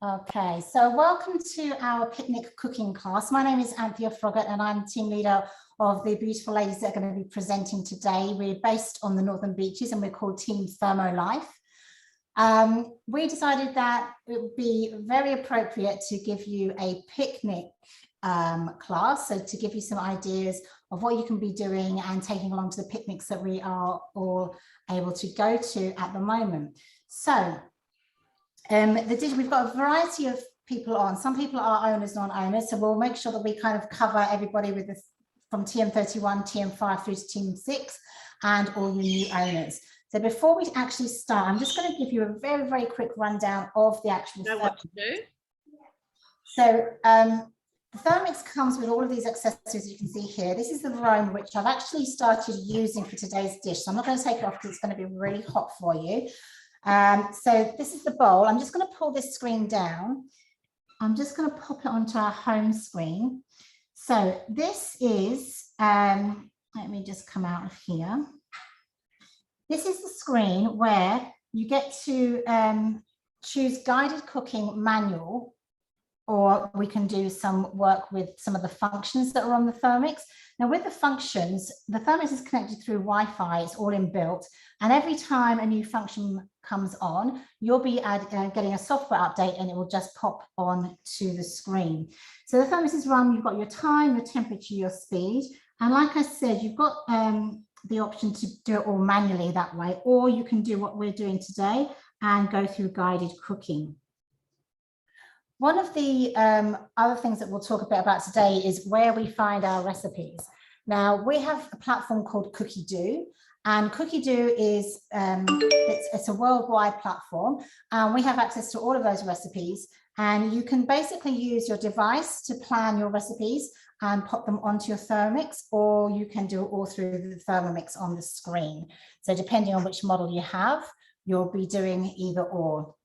Okay, so welcome to our picnic cooking class. My name is Anthea Froggatt and I'm team leader of the beautiful ladies that are going to be presenting today. We're based on the Northern Beaches and we're called Team Thermo Life. We decided that it would be very appropriate to give you a picnic class, so to give you some ideas of what you can be doing and taking along to the picnics that we are all able to go to at the moment. So we've got a variety of people on. Some people are owners, non-owners, so we'll make sure that we kind of cover everybody with this from TM31, TM5 through to TM6 and all your new owners. So before we actually start, I'm just going to give you a very, very quick rundown of the actual what to do. So the Thermomix comes with all of these accessories you can see here. This is the Varoma, which I've actually started using for today's dish. So I'm not going to take it off because it's going to be really hot for you. So this is the bowl. I'm just going to pull this screen down. I'm just going to pop it onto our home screen. So this is, let me just come out of here. This is the screen where you get to choose guided cooking manual, or we can do some work with some of the functions that are on the Thermomix. Now with the functions, the Thermomix is connected through Wi-Fi, it's all inbuilt, and every time a new function comes on, you'll be getting a software update and it will just pop on to the screen. So the Thermomix is run, you've got your time, your temperature, your speed, and like I said, you've got the option to do it all manually that way, or you can do what we're doing today and go through guided cooking. One of the other things that we'll talk a bit about today is where we find our recipes. Now, we have a platform called Cookie-Do, and Cookie-Do is it's a worldwide platform, and we have access to all of those recipes, and you can basically use your device to plan your recipes and pop them onto your Thermomix, or you can do it all through the Thermomix on the screen. So depending on which model you have, you'll be doing either or.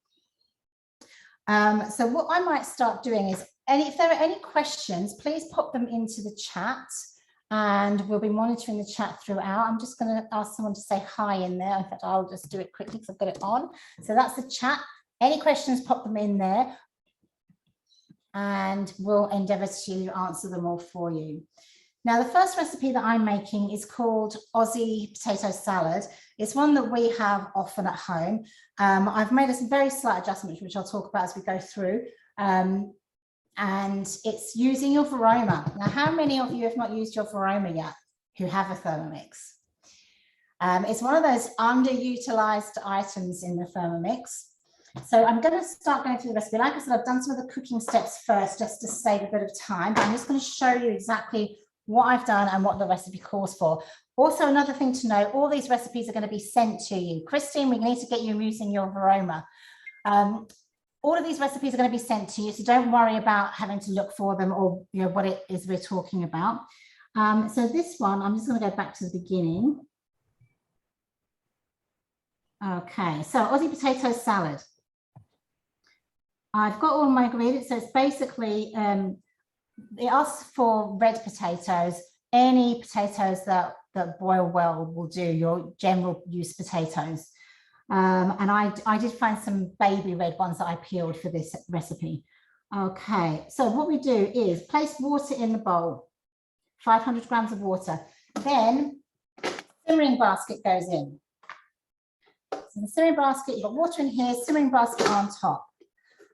So what I might start doing is, if there are any questions, please pop them into the chat and we'll be monitoring the chat throughout. I'm just going to ask someone to say hi in there. In fact, I'll just do it quickly because I've got it on. So that's the chat. Any questions, pop them in there and we'll endeavour to answer them all for you. Now, the first recipe that I'm making is called Aussie potato salad. It's one that we have often at home. I've made some very slight adjustments, which I'll talk about as we go through. And it's using your Varoma. Now, how many of you have not used your Varoma yet who have a Thermomix? It's one of those underutilized items in the Thermomix. So I'm going to start going through the recipe. Like I said, I've done some of the cooking steps first just to save a bit of time. But I'm just going to show you exactly what I've done and what the recipe calls for. Also, another thing to know, all these recipes are going to be sent to you. Christine, we need to get you using your Varoma. All of these recipes are going to be sent to you, so don't worry about having to look for them or what it is we're talking about. So this one, I'm just going to go back to the beginning. Okay, so Aussie potato salad. I've got all my ingredients, so it's basically it asks for red potatoes. Any potatoes that boil well will do, your general use potatoes. And I did find some baby red ones that I peeled for this recipe. Okay, so what we do is place water in the bowl, 500 grams of water. Then simmering basket goes in. So the simmering basket, you've got water in here, simmering basket on top.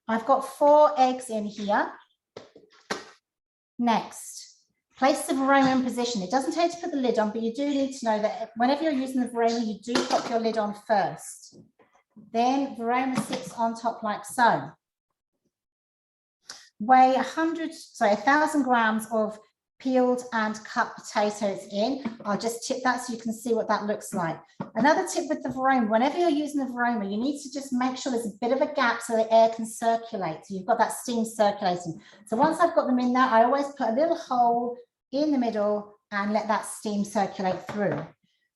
I've got 4 eggs in here. Next, place the Varoma in position. It doesn't take to put the lid on, but you do need to know that whenever you're using the Varoma, you do pop your lid on first. Then Varoma sits on top like so. Weigh 1,000 grams of peeled and cut potatoes in. I'll just tip that so you can see what that looks like. Another tip with the Varoma, whenever you're using the Varoma, you need to just make sure there's a bit of a gap so the air can circulate. So you've got that steam circulating. So once I've got them in there, I always put a little hole in the middle and let that steam circulate through.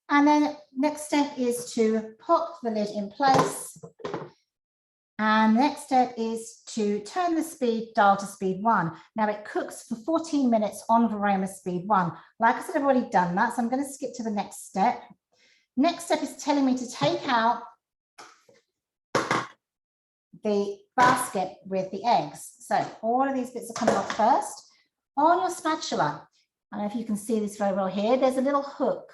And then next step is to pop the lid in place. And the next step is to turn the speed dial to speed 1. Now it cooks for 14 minutes on Varoma speed 1. Like I said, I've already done that, so I'm going to skip to the next step. Next step is telling me to take out the basket with the eggs. So all of these bits are coming off first. On your spatula, I don't know if you can see this very well here, there's a little hook.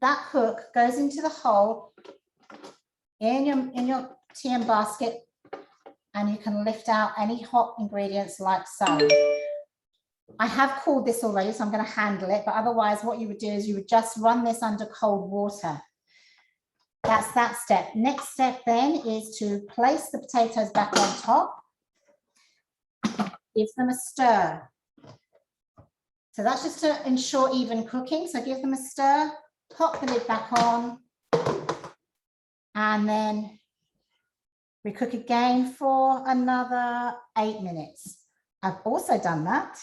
That hook goes into the hole in your TM basket, and you can lift out any hot ingredients like so. I have cooled this already, so I'm going to handle it, but otherwise what you would do is you would just run this under cold water. That's that step. Next step then is to place the potatoes back on top. Give them a stir. So that's just to ensure even cooking. So give them a stir, pop the lid back on, and then we cook again for another 8 minutes. I've also done that.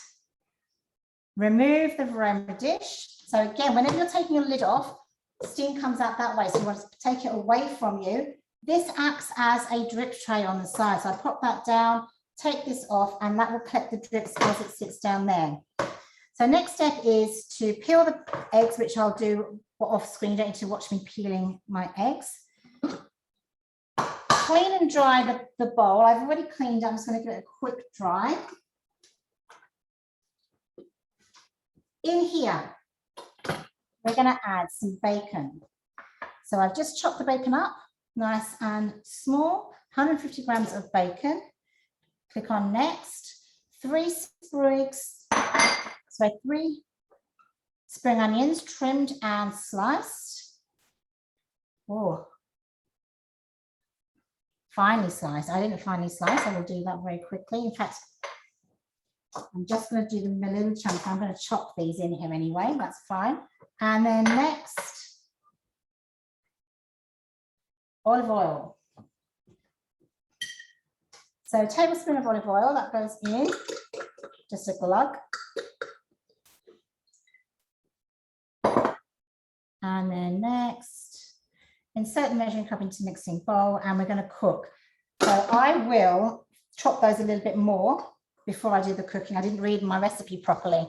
Remove the varoma dish. So again, whenever you're taking your lid off, steam comes out that way. So you want to take it away from you. This acts as a drip tray on the side. So I pop that down, take this off, and that will collect the drips as it sits down there. So next step is to peel the eggs, which I'll do off screen. You don't need to watch me peeling my eggs. Clean and dry the bowl. I've already cleaned. I'm just going to give it a quick dry. In here, we're going to add some bacon. So I've just chopped the bacon up, nice and small, 150 grams of bacon. Click on next. 3 spring onions, trimmed and sliced. Oh, finely sliced. I didn't finely slice. I will do that very quickly. In fact, I'm just going to do them in little chunks. I'm going to chop these in here anyway. That's fine. And then next, olive oil. So a tablespoon of olive oil, that goes in, just a glug. And then next, insert the measuring cup into mixing bowl, and we're going to cook. So I will chop those a little bit more before I do the cooking. I didn't read my recipe properly.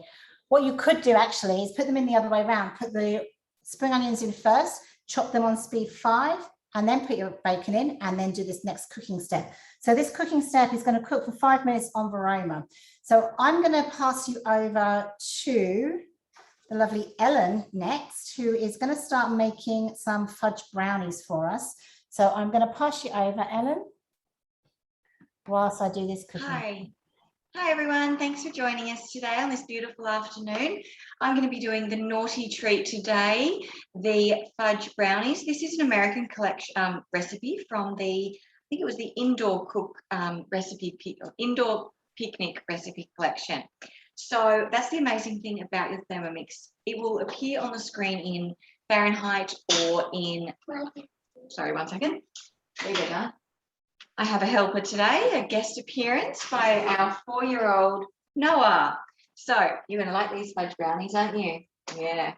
What you could do actually is put them in the other way around. Put the spring onions in first, chop them on speed 5, and then put your bacon in, and then do this next cooking step. So this cooking step is going to cook for 5 minutes on varoma. So I'm going to pass you over to the lovely Ellen next, who is going to start making some fudge brownies for us. So I'm going to pass you over, Ellen, whilst I do this cooking. Hi everyone, thanks for joining us today on this beautiful afternoon. I'm going to be doing the naughty treat today, the fudge brownies. This is an American collection recipe from the, I think it was the indoor picnic recipe collection. So that's the amazing thing about your Thermomix. It will appear on the screen in Fahrenheit or in, sorry, 1 second. There we go. I have a helper today, a guest appearance by our 4-year-old Noah. So you're going to like these fudge brownies, aren't you? Yeah.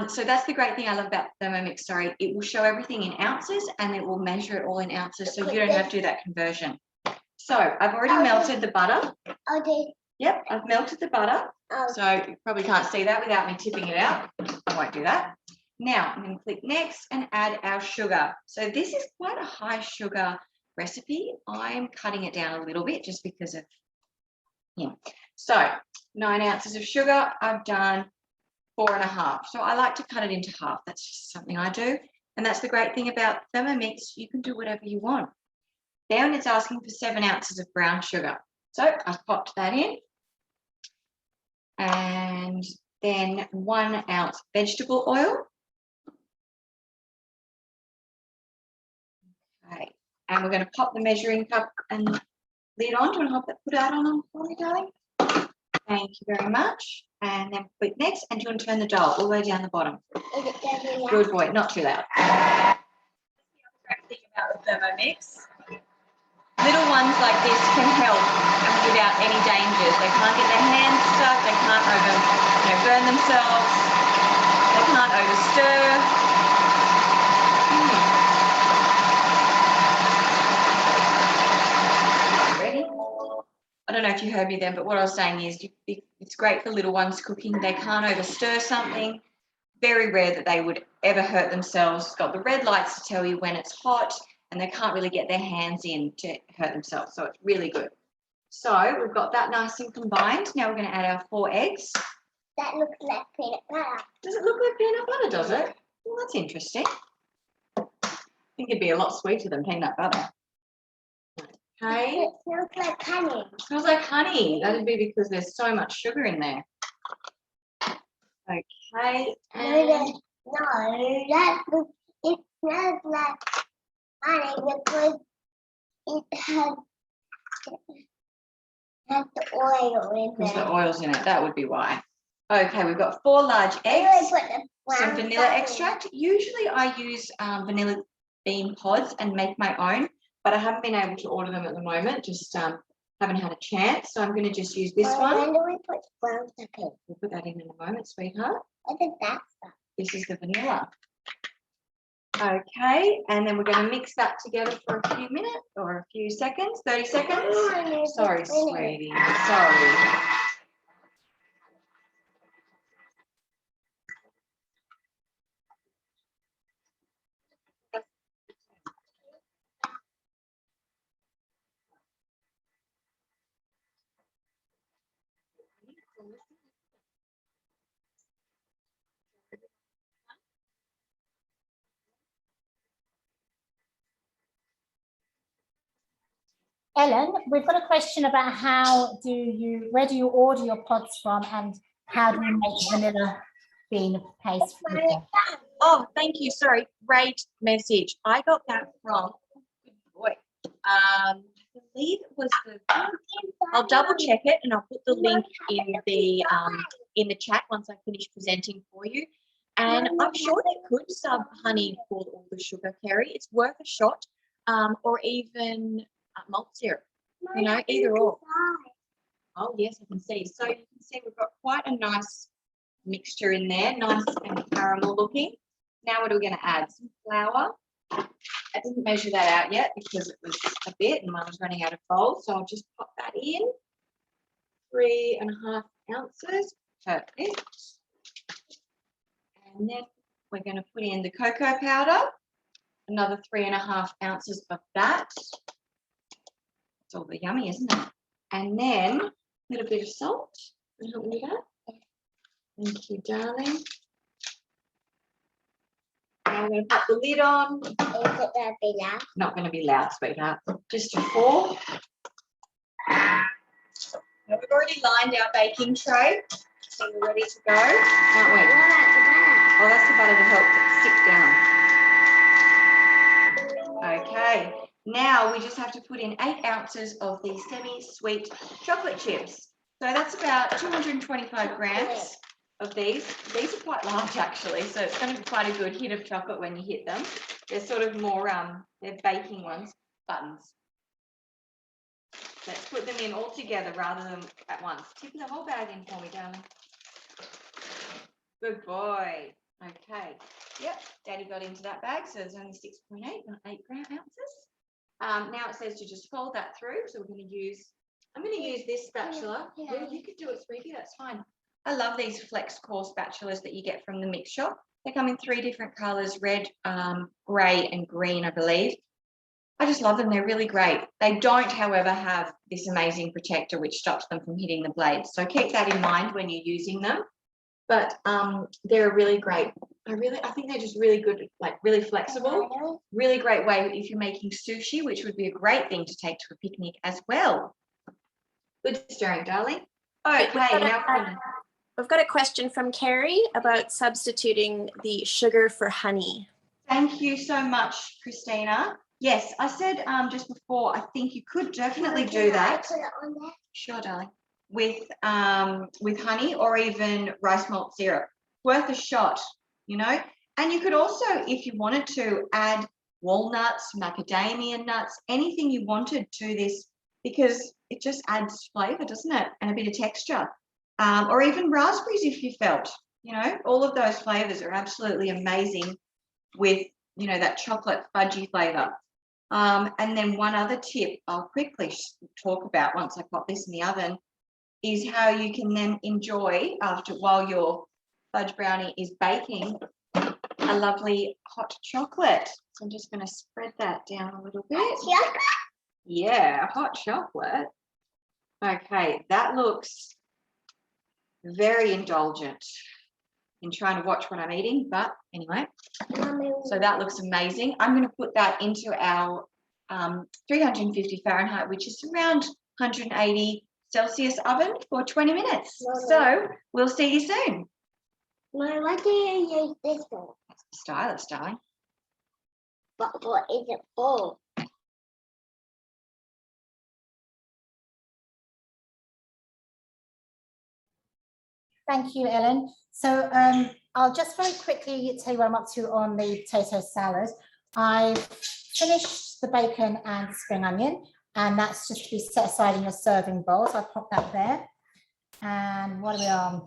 So that's the great thing I love about Thermomix. Sorry, it will show everything in ounces and it will measure it all in ounces, so you don't have to do that conversion. So I've already melted the butter. Okay. Yep, I've melted the butter. So you probably can't see that without me tipping it out. I won't do that. Now I'm going to click next and add our sugar. So this is quite a high sugar recipe. I'm cutting it down a little bit just because of him. So 9 ounces of sugar, I've done 4.5. So I like to cut it into half. That's just something I do. And that's the great thing about Thermomix. You can do whatever you want. Then it's asking for 7 ounces of brown sugar. So I've popped that in. And then 1 ounce vegetable oil. Okay. And we're going to pop the measuring cup and lid on. Do you want to put that on for me, darling? Thank you very much. And then click next. And do you want to turn the dial all the way down the bottom? Is it getting loud? Good boy, not too loud. That's the other great thing about the Thermomix. Little ones like this can help without any dangers. They can't get their hands stuck. They can't burn themselves. They can't overstir. I don't know if you heard me then, but what I was saying is it's great for little ones cooking. They can't overstir something. Very rare that they would ever hurt themselves. It's got the red lights to tell you when it's hot, and they can't really get their hands in to hurt themselves. So it's really good. So we've got that nice and combined. Now we're going to add our 4 eggs. That looks like peanut butter. Does it look like peanut butter, does it? Well, that's interesting. I think it'd be a lot sweeter than peanut butter. Okay. It smells like honey. It smells like honey. That'd be because there's so much sugar in there. Okay. And It smells like honey because it has the oil in because the there. oil's in it, that would be why. Okay, we've got 4 large eggs, some vanilla extract. Usually I use vanilla bean pods and make my own, but I haven't been able to order them at the moment, just haven't had a chance. So I'm going to just use this one. When do we put brown sugar? We'll put that in a moment, sweetheart. What is that stuff? This is the vanilla. Okay, and then we're going to mix that together for a few minutes or a few seconds, 30 seconds. Sorry, sweetie, sorry. Ellen, we've got a question about where do you order your pods from and how do you make vanilla bean paste? Oh, thank you. Sorry, great message. I got that from, good boy. I believe it was I'll double check it and I'll put the link in the chat once I finish presenting for you. And I'm sure they could sub honey for all the sugar, Kerry. It's worth a shot, or even malt syrup. You know, either or. Oh yes, I can see. So you can see we've got quite a nice mixture in there, nice and caramel looking. Now what are we going to add? Some flour. I didn't measure that out yet because it was a bit and I was running out of bowls. So I'll just pop that in. 3.5 ounces. Perfect. And then we're going to put in the cocoa powder. Another 3.5 ounces of that. It's all the yummy, isn't it? And then a little bit of salt. Can you help me with that? Thank you, darling. Now I'm going to put the lid on. Is it going to be loud? Not going to be loud, sweetheart. Just a 4. Now we've already lined our baking tray, so we're ready to go, aren't we? What about the butter? Oh, that's the butter to help it stick down. Okay, now we just have to put in 8 ounces of the semi-sweet chocolate chips. So that's about 225 grams of these. These are quite large actually, so it's going to be quite a good hit of chocolate when you hit them. They're sort of more, they're baking ones, buttons. Let's put them in all together rather than at once. Tip the whole bag in for me, darling. Good boy. Okay. Yep, Daddy got into that bag, so there's only 6.8, not 8 ounces. Now it says to just fold that through. So I'm going to use this spatula. Yeah, you could do it, sweetie, that's fine. I love these flex core spatulas that you get from the mix shop. They come in 3 different colors, red, grey and green, I believe. I just love them. They're really great. They don't, however, have this amazing protector which stops them from hitting the blades. So keep that in mind when you're using them. But they're really great. I think they're just really good, like really flexible. Really great way if you're making sushi, which would be a great thing to take to a picnic as well. Good stirring, darling. Okay, now we've got a question from Carrie about substituting the sugar for honey. Thank you so much, Christina. Yes, I said just before, I think you could definitely do that. Put it on there. Sure, darling. With honey or even rice malt syrup. Worth a shot, you know. And you could also, if you wanted to, add walnuts, macadamia nuts, anything you wanted to this, because it just adds flavour, doesn't it? And a bit of texture. Or even raspberries if you felt, you know, all of those flavours are absolutely amazing with, you know, that chocolate fudgy flavour. And then one other tip I'll quickly talk about once I pop this in the oven is how you can then enjoy while your fudge brownie is baking a lovely hot chocolate. I'm just going to spread that down a little bit. Chocolate? Yeah, hot chocolate. Okay, that looks very indulgent in trying to watch what I'm eating, but anyway, so that looks amazing. I'm going to put that into our 350 Fahrenheit, which is around 180 Celsius oven for 20 minutes. So we'll see you soon. Mom, what do you use this for? Stylus, darling. But what is it for? Thank you, Ellen. So I'll just very quickly tell you what I'm up to on the potato salad. I've finished the bacon and the spring onion, and that's just to be set aside in your serving bowl. So I pop that there. And what are we on?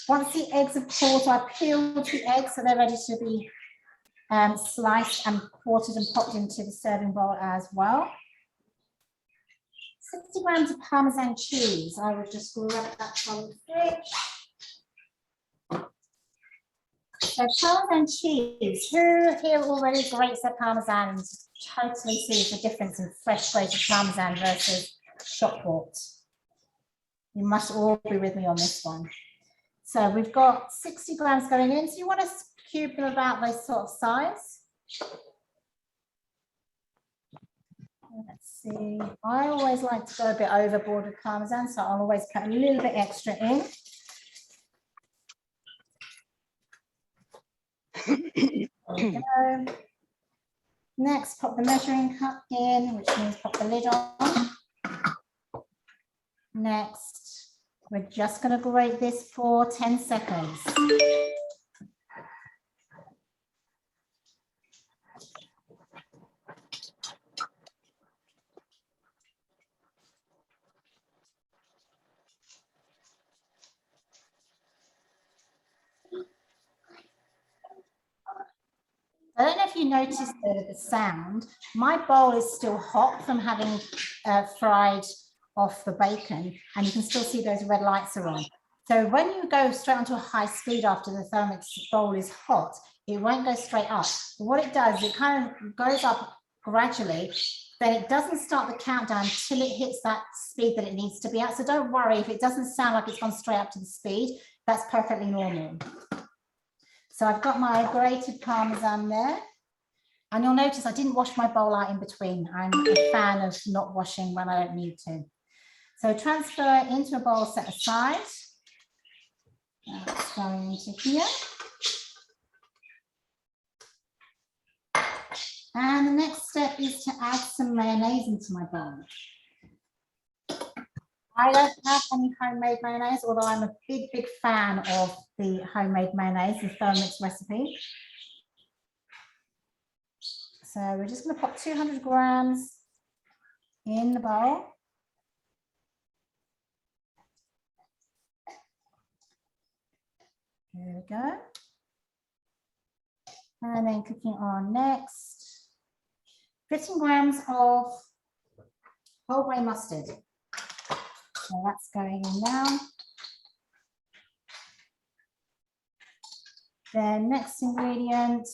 Once the eggs are poured, I peeled the eggs so they're ready to be sliced and quartered and popped into the serving bowl as well. 60 grams of Parmesan cheese. I will just grab that from the fridge. So Parmesan cheese, who here already grates their Parmesan and totally sees the difference in fresh grated Parmesan versus shop bought? You must all be with me on this one. So we've got 60 grams going in. So you want to cube them about this sort of size. Let's see, I always like to go a bit overboard with Parmesan, so I'll always put a little bit extra in. There we go. Next, pop the measuring cup in, which means pop the lid on. Next, we're just going to grate this for 10 seconds. I don't know if you noticed the sound. My bowl is still hot from having fried off the bacon, and you can still see those red lights are on. So when you go straight onto a high speed after the Thermomix bowl is hot, it won't go straight up. But what it does, it kind of goes up gradually, then it doesn't start the countdown till it hits that speed that it needs to be at. So don't worry if it doesn't sound like it's gone straight up to the speed, that's perfectly normal. So I've got my grated Parmesan there, and you'll notice I didn't wash my bowl out in between. I'm a fan of not washing when I don't need to. So transfer into a bowl set aside. That's going into here. And the next step is to add some mayonnaise into my bowl. I don't have any homemade mayonnaise, although I'm a big, big fan of the homemade mayonnaise, the Thermomix recipe. So we're just going to pop 200 grams in the bowl. There we go. And then cooking on next, 15 grams of whole grain mustard. So that's going in now. Then next ingredient,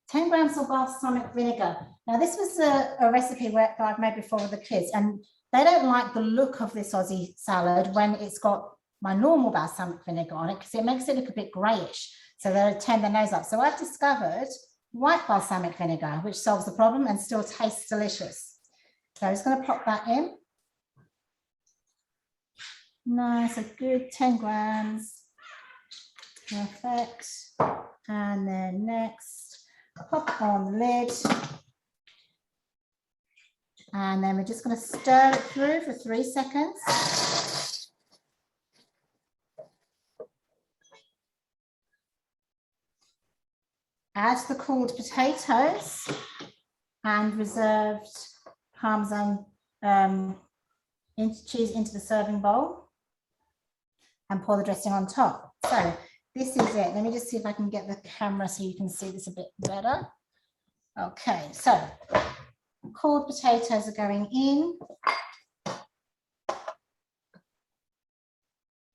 10 grams of balsamic vinegar. Now this was a recipe that I've made before with the kids, and they don't like the look of this Aussie salad when it's got my normal balsamic vinegar on it, because it makes it look a bit grayish. So they'll turn their nose up. So I've discovered white balsamic vinegar, which solves the problem and still tastes delicious. So I'm just going to pop that in. Nice, a good 10 grams. Perfect. And then next, pop on the lid. And then we're just going to stir it through for 3 seconds. Add the cooled potatoes and reserved Parmesan cheese into the serving bowl and pour the dressing on top. So this is it. Let me just see if I can get the camera so you can see this a bit better. Okay, so cooled potatoes are going in.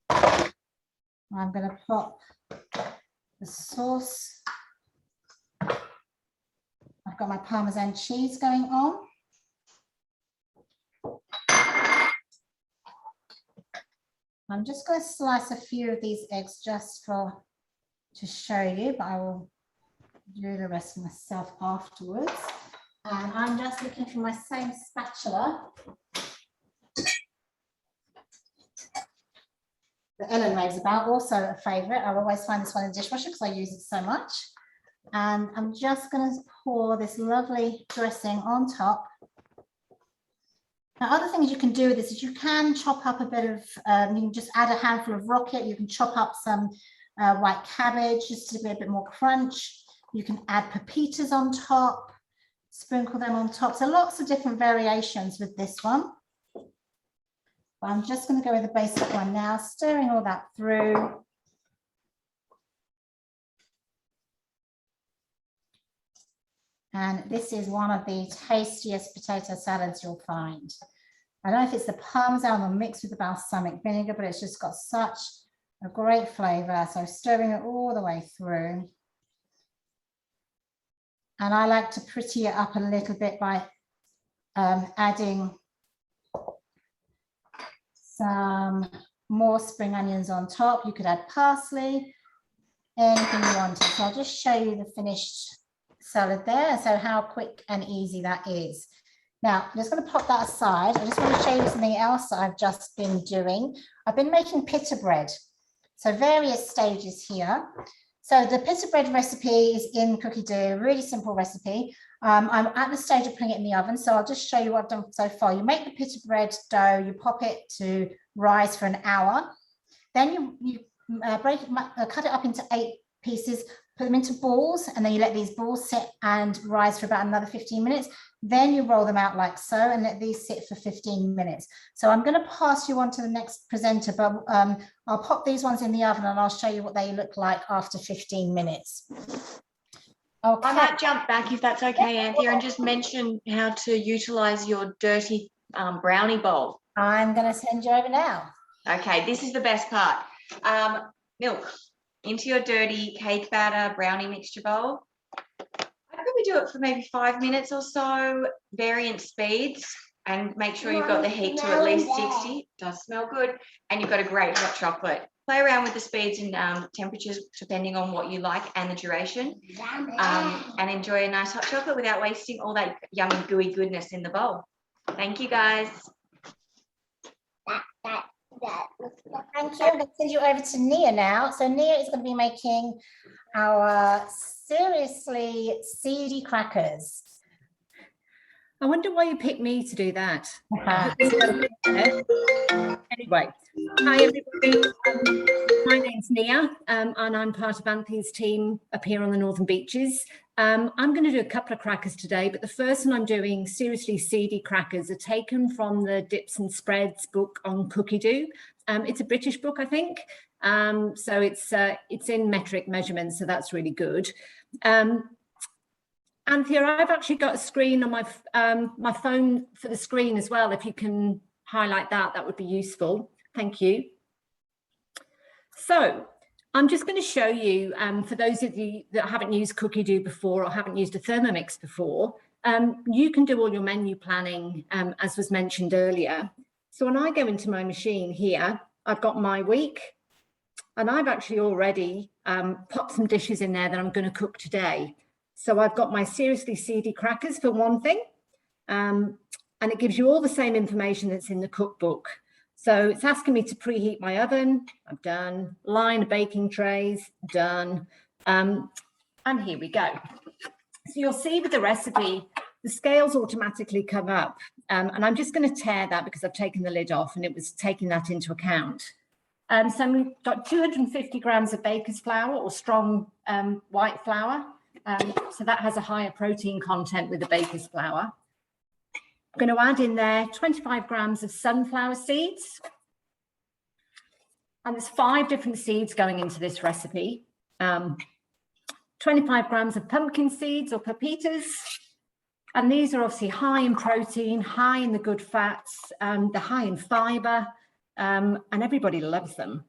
I'm going to pop the sauce I've got my Parmesan cheese going on. I'm just going to slice a few of these eggs just to show you, but I will do the rest myself afterwards. And I'm just looking for my same spatula that Ellen raves about, also a favourite. I always find this one in the dishwasher because I use it so much. And I'm just going to pour this lovely dressing on top. Now, other things you can do with this is you can chop up a bit of, you can just add a handful of rocket. You can chop up some white cabbage just to be a bit more crunch. You can add pepitas on top, sprinkle them on top. So lots of different variations with this one. But I'm just going to go with the basic one now, stirring all that through. And this is one of the tastiest potato salads you'll find. I don't know if it's the Parmesan or mixed with the balsamic vinegar, but it's just got such a great flavour. So stirring it all the way through. And I like to pretty it up a little bit by adding some more spring onions on top. You could add parsley, anything you wanted. So I'll just show you the finished salad there. So how quick and easy that is. Now, I'm just going to pop that aside. I just want to show you something else that I've just been doing. I've been making pita bread. So various stages here. So the pita bread recipe is in Cookie Dough, really simple recipe. I'm at the stage of putting it in the oven, so I'll just show you what I've done so far. You make the pita bread dough, you pop it to rise for an hour. Then you break it, cut it up into 8 pieces, put them into balls, and then you let these balls sit and rise for about another 15 minutes. Then you roll them out like so and let these sit for 15 minutes. So I'm going to pass you on to the next presenter, but I'll pop these ones in the oven and I'll show you what they look like after 15 minutes. Okay. I might jump back if that's okay, Anthea, and just mention how to utilise your dirty brownie bowl. I'm going to send you over now. Okay, this is the best part. Milk into your dirty cake batter brownie mixture bowl. I'd probably do it for maybe 5 minutes or so, varying speeds, and make sure you've got the heat to at least 60. It does smell good, and you've got a great hot chocolate. Play around with the speeds and temperatures depending on what you like and the duration, and enjoy a nice hot chocolate without wasting all that yummy gooey goodness in the bowl. Thank you, guys. Thank you. I'm going to send you over to Nia now. So Nia is going to be making our seriously seedy crackers. I wonder why you picked me to do that. Anyway, hi everybody. My name's Nia, and I'm part of Anthony's team up here on the Northern Beaches. I'm going to do a couple of crackers today, but the first one I'm doing, seriously seedy crackers, are taken from the Dips and Spreads book on Cookie Dough. It's a British book, I think, so it's in metric measurements, so that's really good. And here I've actually got a screen on my phone for the screen as well. If you can highlight that, that would be useful. Thank you. So I'm just going to show you, for those of you that haven't used Cookie Dough before or haven't used a Thermomix before, you can do all your menu planning, as was mentioned earlier. So when I go into my machine here, I've got my week, and I've actually already popped some dishes in there that I'm going to cook today. So I've got my seriously seedy crackers for one thing, and it gives you all the same information that's in the cookbook. So it's asking me to preheat my oven. I've done. Line of baking trays, done. And here we go. So you'll see with the recipe, the scales automatically come up. And I'm just going to tear that because I've taken the lid off and it was taking that into account. So we've got 250 grams of baker's flour or strong white flour. So that has a higher protein content with the baker's flour. I'm going to add in there 25 grams of sunflower seeds. And there's 5 different seeds going into this recipe. 25 grams of pumpkin seeds or pepitas. And these are obviously high in protein, high in the good fats, they're high in fiber, and everybody loves them.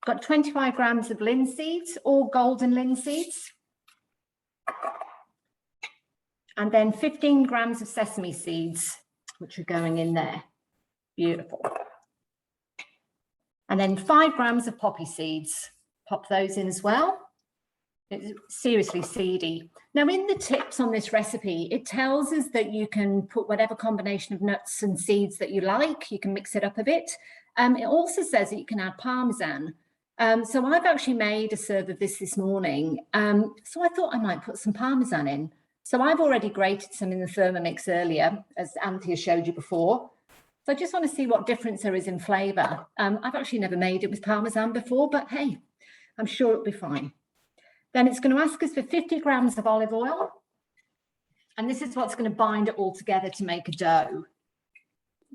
Got 25 grams of linseeds or golden linseeds. And then 15 grams of sesame seeds, which are going in there. Beautiful. And then 5 grams of poppy seeds. Pop those in as well. It's seriously seedy. Now, in the tips on this recipe, it tells us that you can put whatever combination of nuts and seeds that you like. You can mix it up a bit. It also says that you can add Parmesan. So I've actually made a serve of this morning. So I thought I might put some Parmesan in. So I've already grated some in the Thermomix earlier, as Anthea showed you before. So I just want to see what difference there is in flavour. I've actually never made it with Parmesan before, but hey, I'm sure it'll be fine. Then it's going to ask us for 50 grams of olive oil. And this is what's going to bind it all together to make a dough.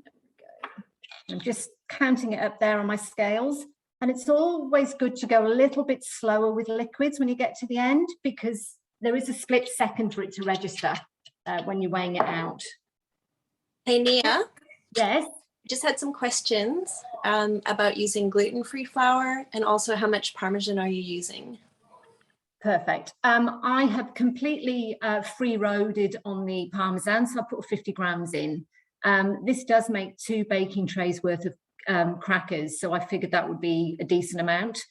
There we go. I'm just counting it up there on my scales. And it's always good to go a little bit slower with liquids when you get to the end, because there is a split second for it to register when you're weighing it out. Hey, Nia. Yes. Just had some questions about using gluten-free flour, and also how much Parmesan are you using? Perfect. I have completely free-roaded on the Parmesan, so I put 50 grams in. This does make 2 baking trays worth of crackers, so I figured that would be a decent amount.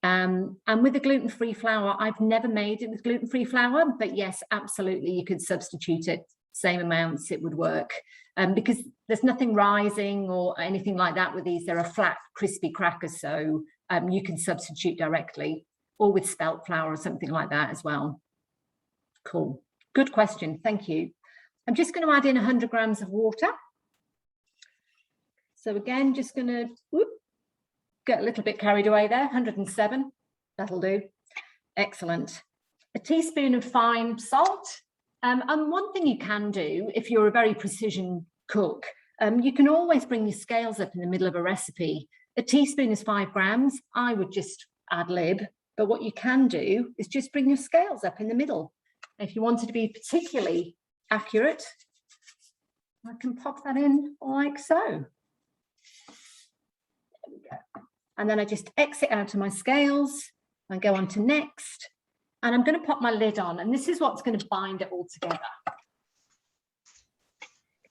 And with the gluten-free flour, I've never made it with gluten-free flour, but yes, absolutely, you could substitute it, same amounts, it would work. Because there's nothing rising or anything like that with these. They're a flat, crispy crackers, so you can substitute directly, or with spelt flour or something like that as well. Cool. Good question. Thank you. I'm just going to add in 100 grams of water. So again, just going to get a little bit carried away there. 107. That'll do. Excellent. A teaspoon of fine salt. And one thing you can do if you're a very precision cook, you can always bring your scales up in the middle of a recipe. A teaspoon is 5 grams. I would just ad lib. But what you can do is just bring your scales up in the middle. If you wanted to be particularly accurate, I can pop that in like so. There we go. And then I just exit out of my scales and go on to next. And I'm going to pop my lid on, and this is what's going to bind it all together.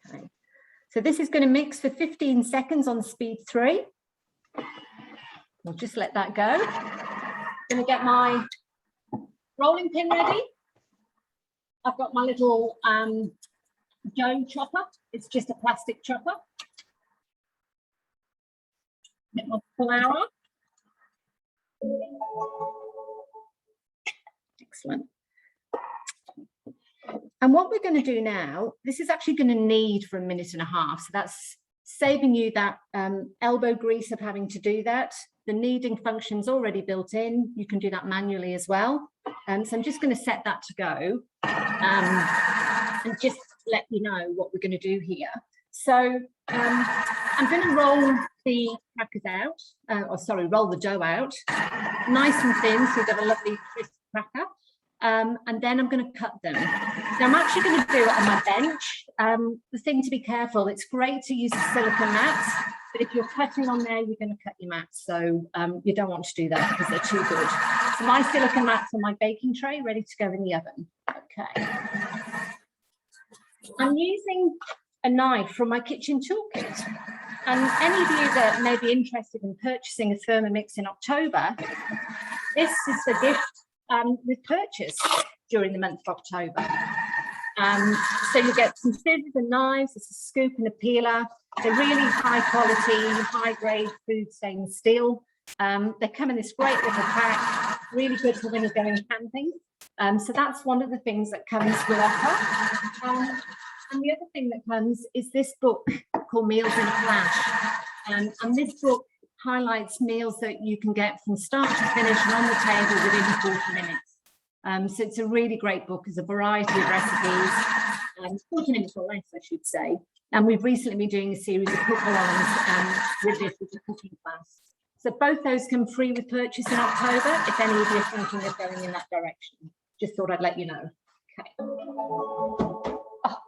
Okay. So this is going to mix for 15 seconds on speed 3. We'll just let that go. Going to get my rolling pin ready. I've got my little dough chopper. It's just a plastic chopper. Get my flour. Excellent. And what we're going to do now, this is actually going to knead for 1.5 minutes. So that's saving you that elbow grease of having to do that. The kneading function's already built in. You can do that manually as well. So I'm just going to set that to go and just let you know what we're going to do here. So I'm going to roll the crackers out, roll the dough out, nice and thin, so you've got a lovely crisp cracker. And then I'm going to cut them. Now I'm actually going to do it on my bench. The thing to be careful, it's great to use a silicone mat, but if you're cutting on there, you're going to cut your mats. So you don't want to do that because they're too good. So my silicone mat's on my baking tray, ready to go in the oven. Okay. I'm using a knife from my kitchen toolkit. And any of you that may be interested in purchasing a Thermomix in October, this is the gift with purchase during the month of October. So you get some scissors and knives, there's a scoop and a peeler. They're really high quality, high grade food stainless steel. They come in this great little pack, really good for when you're going camping. So that's one of the things that comes with offer. And the other thing that comes is this book called Meals in a Flash. And this book highlights meals that you can get from start to finish and on the table within 40 minutes. So it's a really great book. There's a variety of recipes, 40 minutes or less, I should say. And we've recently been doing a series of cook-alongs with this as a cooking class. So both those come free with purchase in October, if any of you are thinking of going in that direction. Just thought I'd let you know. Okay. Oh,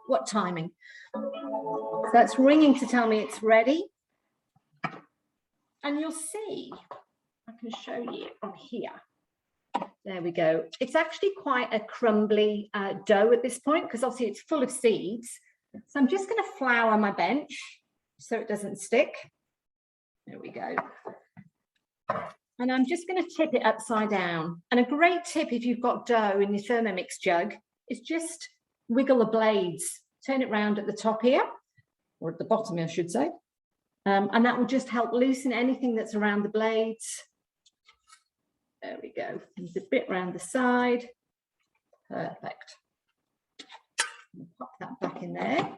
what timing. So that's ringing to tell me it's ready. And you'll see, I can show you on here. There we go. It's actually quite a crumbly dough at this point because obviously it's full of seeds. So I'm just going to flour my bench so it doesn't stick. There we go. And I'm just going to tip it upside down. And a great tip if you've got dough in your Thermomix jug is just wiggle the blades. Turn it round at the top here, or at the bottom, I should say. And that will just help loosen anything that's around the blades. There we go. There's a bit around the side. Perfect. Pop that back in there.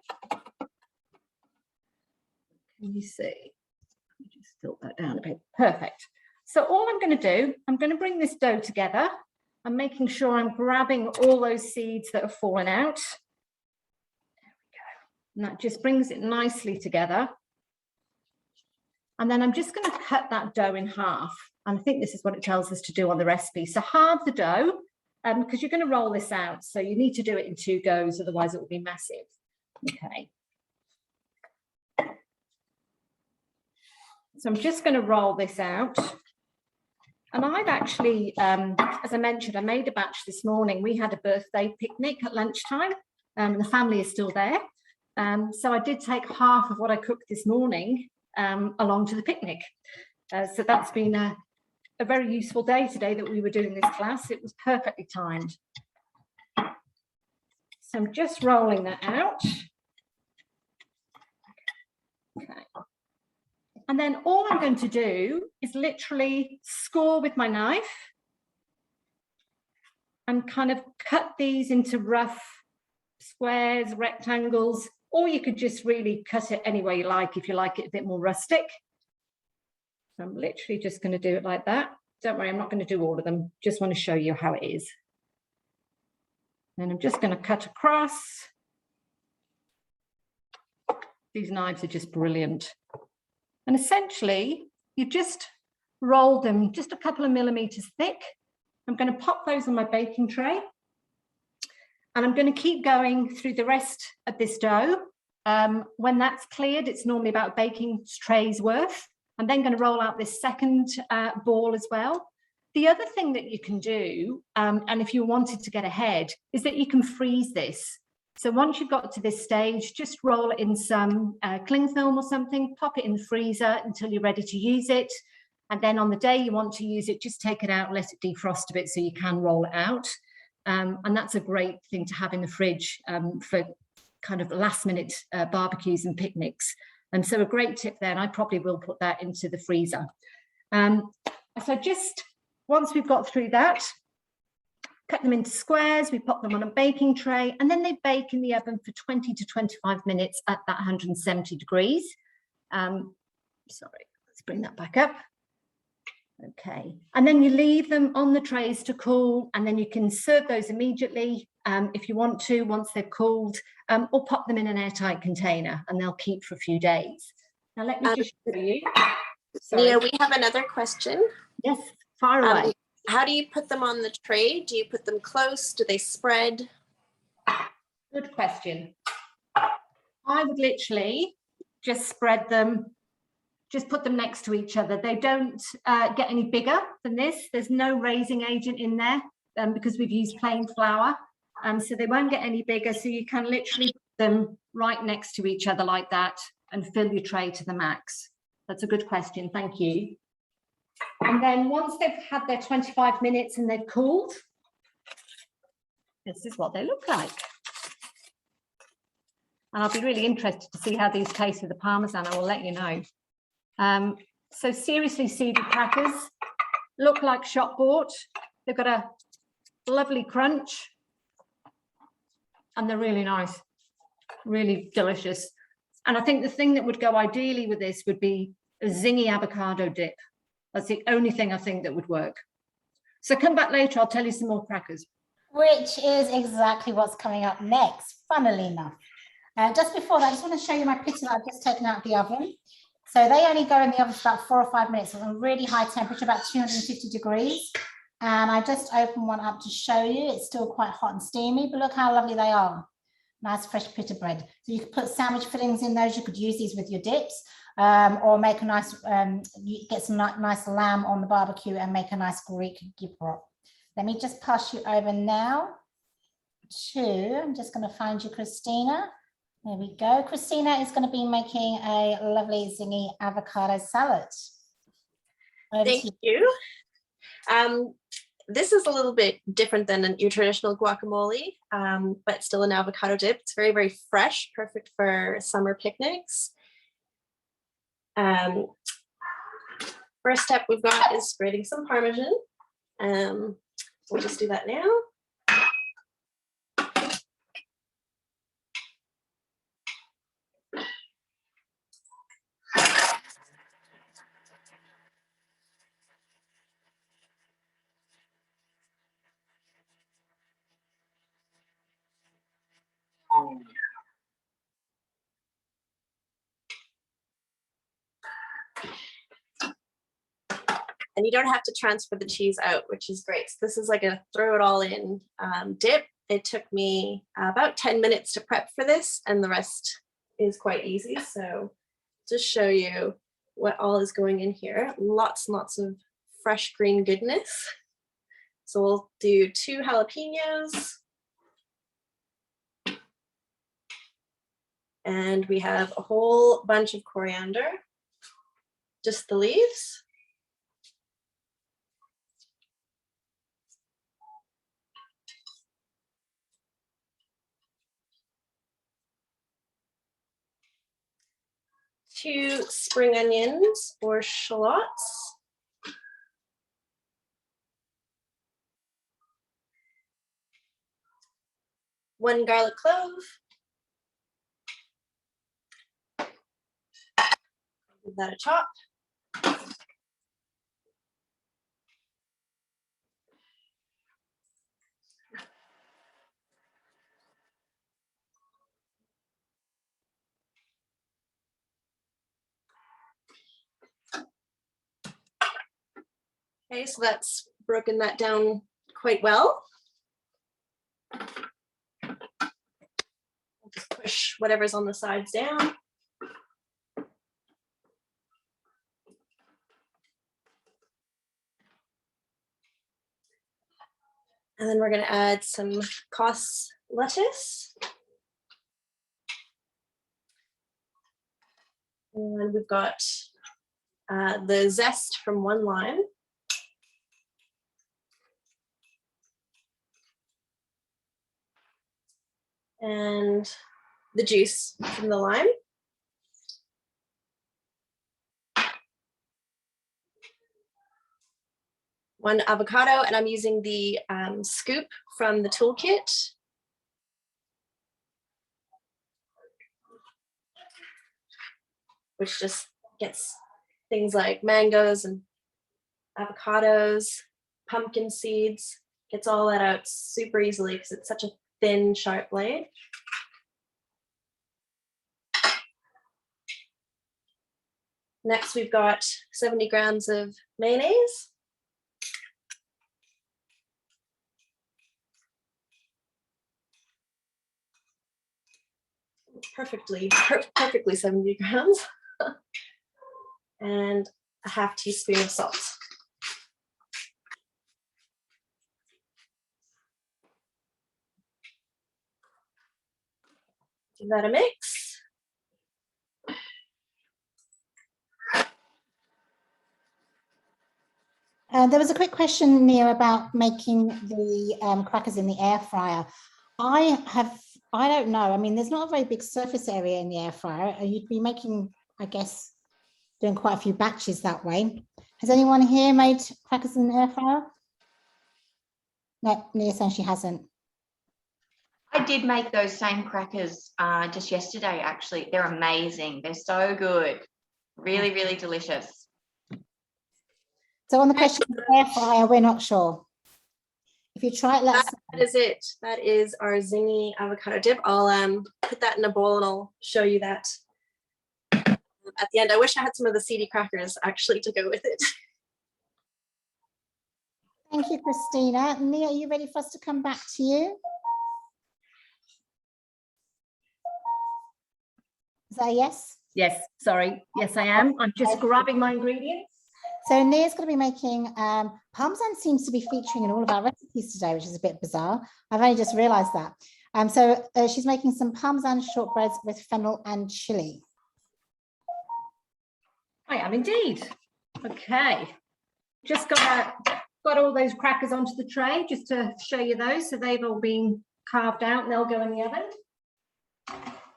Can you see? Let me just tilt that down a bit. Perfect. So all I'm going to do, I'm going to bring this dough together. I'm making sure I'm grabbing all those seeds that have fallen out. There we go. And that just brings it nicely together. And then I'm just going to cut that dough in half. And I think this is what it tells us to do on the recipe. So halve the dough, because you're going to roll this out. So you need to do it in 2 goes, otherwise it will be massive. Okay. So I'm just going to roll this out. And I've actually, as I mentioned, I made a batch this morning. We had a birthday picnic at lunchtime, and the family is still there. So I did take half of what I cooked this morning along to the picnic. So that's been a very useful day today that we were doing this class. It was perfectly timed. So I'm just rolling that out. Okay. And then all I'm going to do is literally score with my knife and kind of cut these into rough squares, rectangles, or you could just really cut it any way you like if you like it a bit more rustic. So I'm literally just going to do it like that. Don't worry, I'm not going to do all of them. Just want to show you how it is. And I'm just going to cut across. These knives are just brilliant. And essentially, you just roll them just a couple of millimeters thick. I'm going to pop those on my baking tray. And I'm going to keep going through the rest of this dough. When that's cleared, it's normally about a baking tray's worth. I'm then going to roll out this second ball as well. The other thing that you can do, and if you wanted to get ahead, is that you can freeze this. So once you've got to this stage, just roll it in some cling film or something, pop it in the freezer until you're ready to use it. And then on the day you want to use it, just take it out, let it defrost a bit so you can roll it out. And that's a great thing to have in the fridge for kind of last minute barbecues and picnics. And so a great tip there, and I probably will put that into the freezer. So just once we've got through that, cut them into squares, we pop them on a baking tray, and then they bake in the oven for 20 to 25 minutes at that 170 degrees. Sorry, let's bring that back up. Okay, and then you leave them on the trays to cool, and then you can serve those immediately if you want to, once they've cooled, or pop them in an airtight container and they'll keep for a few days. Now let me just show you. Sorry. Nia, we have another question. Yes, fire away. How do you put them on the tray? Do you put them close? Do they spread? Good question. I would literally just spread them, just put them next to each other. They don't get any bigger than this. There's no raising agent in there because we've used plain flour. So they won't get any bigger. So you can literally put them right next to each other like that and fill your tray to the max. That's a good question. Thank you. And then once they've had their 25 minutes and they've cooled, this is what they look like. And I'll be really interested to see how these taste with the Parmesan. I will let you know. So seriously seeded crackers look like shop bought. They've got a lovely crunch and they're really nice, really delicious. And I think the thing that would go ideally with this would be a zingy avocado dip. That's the only thing I think that would work. So come back later, I'll tell you some more crackers. Which is exactly what's coming up next, funnily enough. Just before that, I just want to show you my pita that I've just taken out of the oven. So they only go in the oven for about 4 or 5 minutes at a really high temperature, about 250 degrees. And I just opened one up to show you. It's still quite hot and steamy, but look how lovely they are. Nice fresh pita bread. So you could put sandwich fillings in those. You could use these with your dips, or make a nice, you get some nice lamb on the barbecue and make a nice Greek gyro. Let me just pass you over now to, I'm just going to find you, Christina. There we go. Christina is going to be making a lovely zingy avocado salad. Over Thank to you. This is a little bit different than your traditional guacamole, but still an avocado dip. It's very, very fresh, perfect for summer picnics. First step we've got is grating some Parmesan. We'll just do that now. And you don't have to transfer the cheese out, which is great. So this is like a throw it all in dip. It took me about 10 minutes to prep for this, and the rest is quite easy. So just show you what all is going in here. Lots and lots of fresh green goodness. So we'll do 2 jalapenos. And we have a whole bunch of coriander, just the leaves. Two spring onions or shallots. One garlic clove. Give that a chop. Okay, so that's broken that down quite well. I'll just push whatever's on the sides down. And then we're going to add some cos lettuce. And we've got the zest from one lime. And the juice from the lime. One avocado, and I'm using the scoop from the toolkit. Which just gets things like mangoes and avocados, pumpkin seeds, gets all that out super easily because it's such a thin, sharp blade. Next, we've got 70 grams of mayonnaise. Perfectly 70 grams. And a half teaspoon of salt. Give that a mix. There was a quick question, Nia, about making the crackers in the air fryer. I don't know. I mean, there's not a very big surface area in the air fryer. You'd be making, I guess, doing quite a few batches that way. Has anyone here made crackers in the air fryer? No, Nia saying she hasn't. I did make those same crackers just yesterday, actually. They're amazing. They're so good. Really, really delicious. So on the question of the air fryer, we're not sure. If you try it, let's. That is it. That is our zingy avocado dip. I'll put that in a bowl and I'll show you that at the end. I wish I had some of the seedy crackers actually to go with it. Thank you, Christina. Nia, are you ready for us to come back to you? Is that a yes? Yes, sorry. Yes, I am. I'm just grabbing my ingredients. So Nia's going to be making Parmesan seems to be featuring in all of our recipes today, which is a bit bizarre. I've only just realized that. So she's making some Parmesan shortbreads with fennel and chili. I am indeed. Okay. Just got all those crackers onto the tray just to show you those. So they've all been carved out and they'll go in the oven.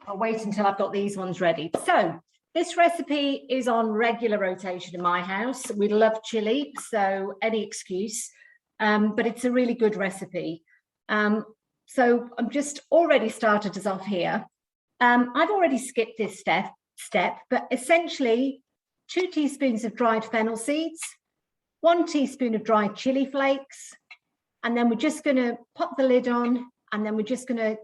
I'll wait until I've got these ones ready. So this recipe is on regular rotation in my house. We love chili, so any excuse, but it's a really good recipe. So I'm just already started us off here. I've already skipped this step, but essentially 2 teaspoons of dried fennel seeds, 1 teaspoon of dried chili flakes, and then we're just going to pop the lid on, and then we're just going to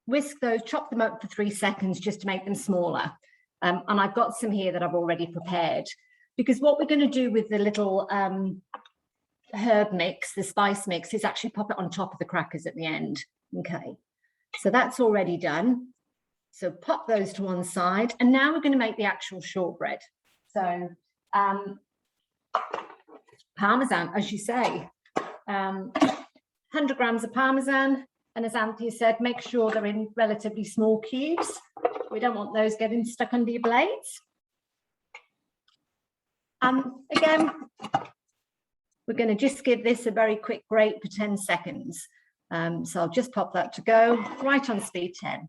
whisk those, chop them up for 3 seconds just to make them smaller. And I've got some here that I've already prepared, because what we're going to do with the little herb mix, the spice mix, is actually pop it on top of the crackers at the end. Okay, so that's already done. So pop those to one side, and now we're going to make the actual shortbread. So Parmesan, as you say, 100 grams of Parmesan, and as Anthea said, make sure they're in relatively small cubes. We don't want those getting stuck under your blades. Again, we're going to just give this a very quick grate for 10 seconds. So I'll just pop that to go right on speed 10.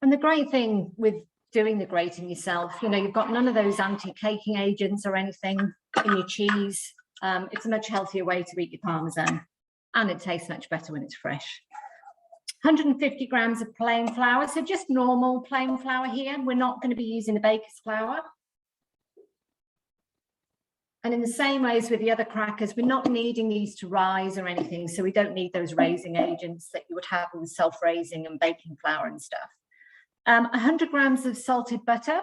And the great thing with doing the grating yourself, you know, you've got none of those anti-caking agents or anything in your cheese. It's a much healthier way to eat your Parmesan, and it tastes much better when it's fresh. 150 grams of plain flour, so just normal plain flour here. We're not going to be using the baker's flour. And in the same way as with the other crackers, we're not needing these to rise or anything, so we don't need those raising agents that you would have with self-raising and baking flour and stuff. 100 grams of salted butter,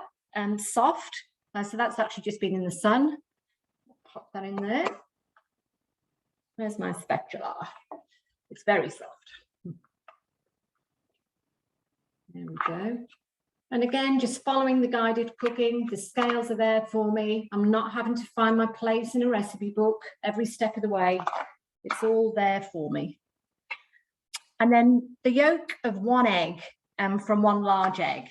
soft. So that's actually just been in the sun. Pop that in there. Where's my spatula? It's very soft. There we go. And again, just following the guided cooking, the scales are there for me. I'm not having to find my place in a recipe book every step of the way. It's all there for me. And then the yolk of 1 egg from 1 large egg.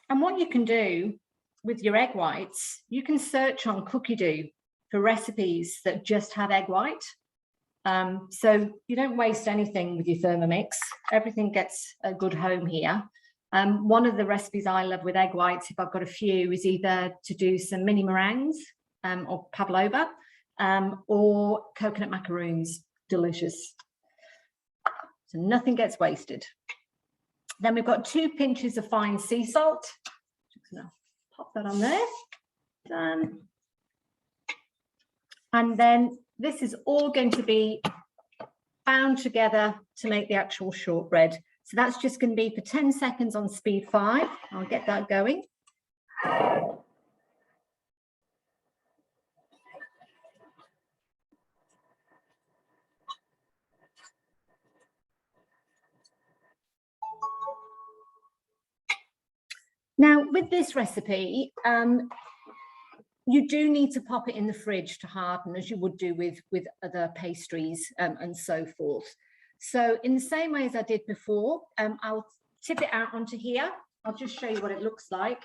And what you can do with your egg whites, you can search on Cookie for recipes that just have egg white. So you don't waste anything with your Thermomix. Everything gets a good home here. One of the recipes I love with egg whites, if I've got a few, is either to do some mini meringues or pavlova or coconut macaroons. Delicious. So nothing gets wasted. Then we've got 2 pinches of fine sea salt. Just gonna pop that on there. Done. And then this is all going to be bound together to make the actual shortbread. So that's just going to be for 10 seconds on speed 5. I'll get that going. Now, with this recipe, you do need to pop it in the fridge to harden, as you would do with other pastries and so forth. So in the same way as I did before, I'll tip it out onto here. I'll just show you what it looks like.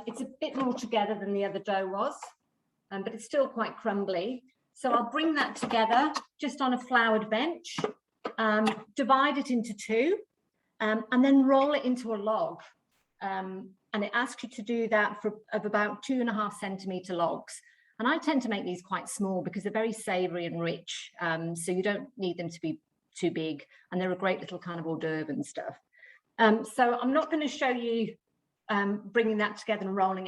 It's a bit more together than the other dough was, but it's still quite crumbly. So I'll bring that together just on a floured bench, divide it into 2, and then roll it into a log. And it asks you to do that of about 2.5 centimetre logs. And I tend to make these quite small because they're very savoury and rich. So you don't need them to be too big, and they're a great little kind of hors d'oeuvre and stuff. So I'm not going to show you bringing that together and rolling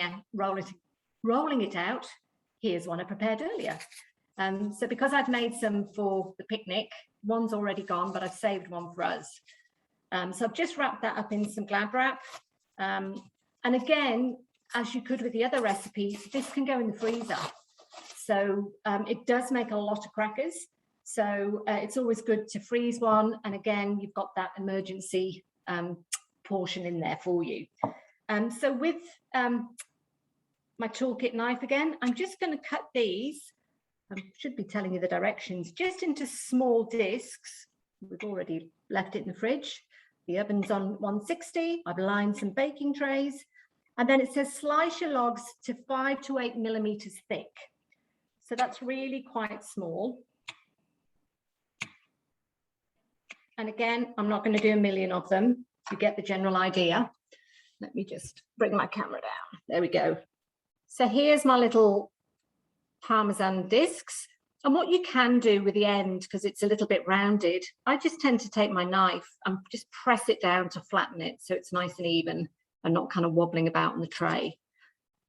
it out. Here's one I prepared earlier. So because I've made some for the picnic, one's already gone, but I've saved one for us. So I've just wrapped that up in some Glad wrap. And again, as you could with the other recipes, this can go in the freezer. So it does make a lot of crackers. So it's always good to freeze one. And again, you've got that emergency portion in there for you. So with my toolkit knife again, I'm just going to cut these. I should be telling you the directions, just into small discs. We've already left it in the fridge. The oven's on 160. I've lined some baking trays. And then it says slice your logs to 5 to 8 millimeters thick. So that's really quite small. And again, I'm not going to do a million of them. You get the general idea. Let me just bring my camera down. There we go. So here's my little Parmesan discs. And what you can do with the end, because it's a little bit rounded, I just tend to take my knife and just press it down to flatten it so it's nice and even and not kind of wobbling about on the tray.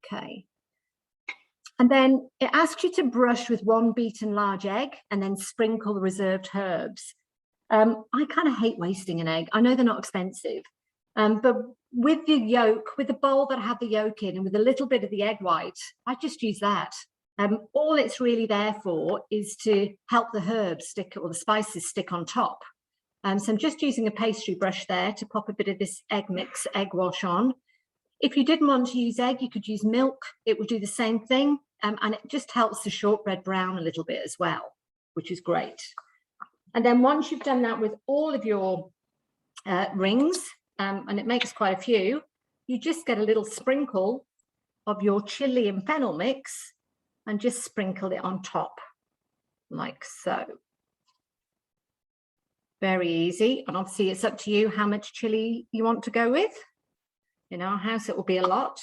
Okay. And then it asks you to brush with 1 beaten large egg and then sprinkle the reserved herbs. I kind of hate wasting an egg. I know they're not expensive, but with the yolk, with the bowl that I have the yolk in and with a little bit of the egg white, I just use that. All it's really there for is to help the herbs stick or the spices stick on top. So I'm just using a pastry brush there to pop a bit of this egg mix, egg wash on. If you didn't want to use egg, you could use milk. It will do the same thing. And it just helps the shortbread brown a little bit as well, which is great. And then once you've done that with all of your rings, and it makes quite a few, you just get a little sprinkle of your chili and fennel mix and just sprinkle it on top, like so. Very easy. And obviously it's up to you how much chili you want to go with. In our house, it will be a lot.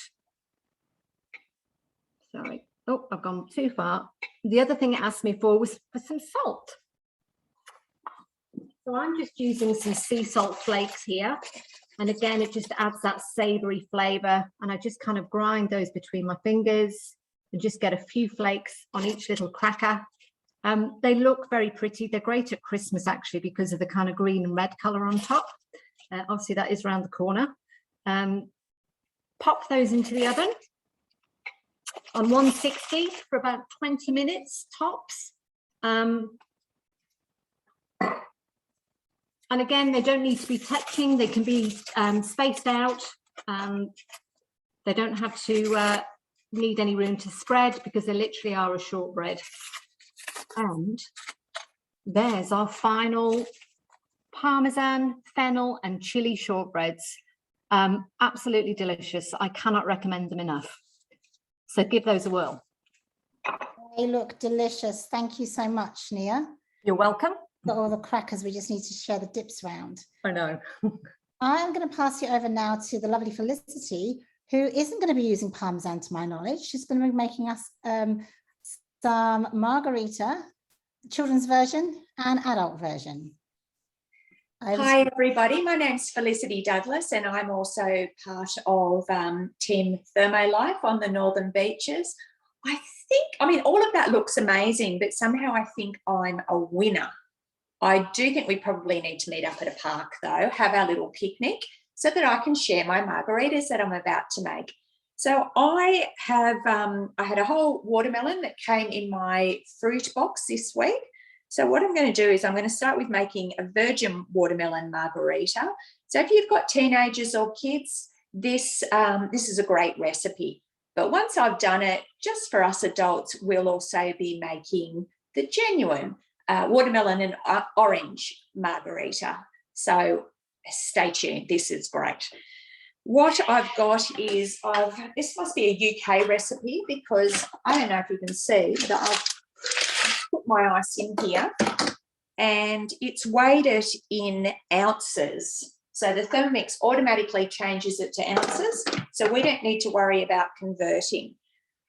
Sorry. Oh, I've gone too far. The other thing it asked me for was for some salt. So I'm just using some sea salt flakes here. And again, it just adds that savory flavor. And I just kind of grind those between my fingers and just get a few flakes on each little cracker. They look very pretty. They're great at Christmas, actually, because of the kind of green and red color on top. Obviously, that is around the corner. Pop those into the oven on 160 for about 20 minutes tops. And again, they don't need to be touching. They can be spaced out. They don't have to need any room to spread because they literally are a shortbread. And there's our final Parmesan, fennel and chili shortbreads. Absolutely delicious. I cannot recommend them enough. So give those a whirl. They look delicious. Thank you so much, Nia. You're welcome. Got all the crackers. We just need to share the dips round. I know. I'm going to pass you over now to the lovely Felicity, who isn't going to be using Parmesan to my knowledge. She's going to be making us some Margarita, children's version and adult version. Hi everybody, my name's Felicity Douglas and I'm also part of Team Thermolife on the Northern Beaches. I mean, all of that looks amazing, but somehow I think I'm a winner. I do think we probably need to meet up at a park though, have our little picnic so that I can share my margaritas that I'm about to make. So I had a whole watermelon that came in my fruit box this week. So what I'm going to do is I'm going to start with making a virgin watermelon margarita. So if you've got teenagers or kids, this is a great recipe. But once I've done it, just for us adults, we'll also be making the genuine watermelon and orange margarita. So stay tuned. This is great. What I've got is, this must be a UK recipe because I don't know if you can see, but I've put my ice in here and it's weighed in ounces. So the Thermomix automatically changes it to ounces. So we don't need to worry about converting.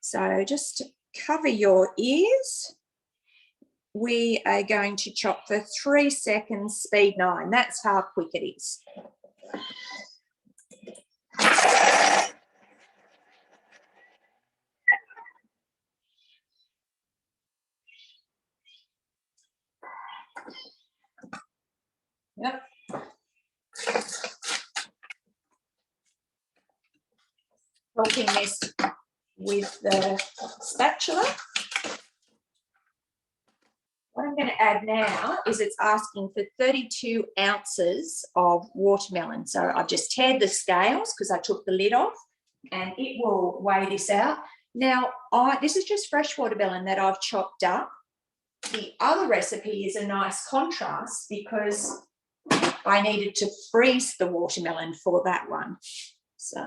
So just cover your ears. We are going to chop for 3 seconds, speed 9. That's how quick it is. Yep. helping this with the spatula. What I'm going to add now is it's asking for 32 ounces of watermelon. So I've just teared the scales because I took the lid off, and it will weigh this out. Now, this is just fresh watermelon that I've chopped up. The other recipe is a nice contrast because I needed to freeze the watermelon for that one. So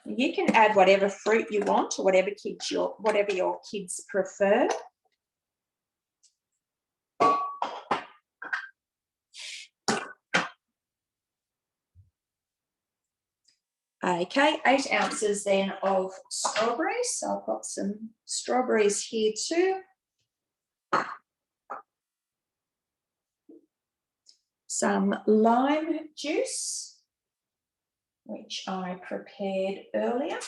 you can add whatever fruit you want or whatever your kids prefer. Okay, 8 ounces then of strawberries. So I've got some strawberries here too. Some lime juice, which I prepared earlier.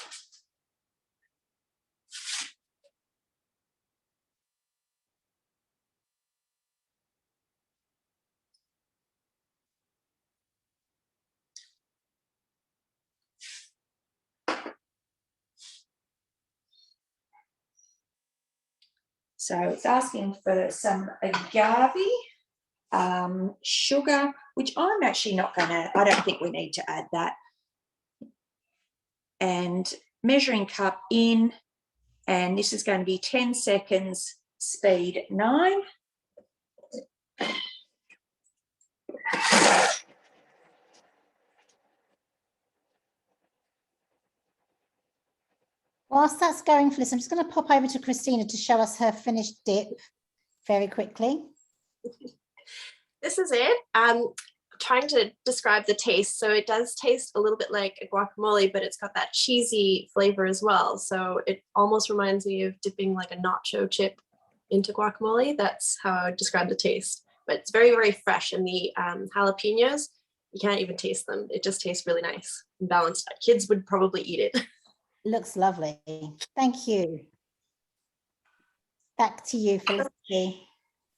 So it's asking for some agave, sugar, which I'm actually not going to, I don't think we need to add that. And measuring cup in, and this is going to be 10 seconds, speed 9. Whilst that's going, Phyllis, I'm just going to pop over to Christina to show us her finished dip very quickly. This is it. Trying to describe the taste. So it does taste a little bit like a guacamole, but it's got that cheesy flavor as well. So it almost reminds me of dipping like a nacho chip into guacamole. That's how I would describe the taste. But it's very, very fresh. And the jalapenos, you can't even taste them. It just tastes really nice and balanced. Kids would probably eat it. Looks lovely. Thank you. Back to you, Felicity.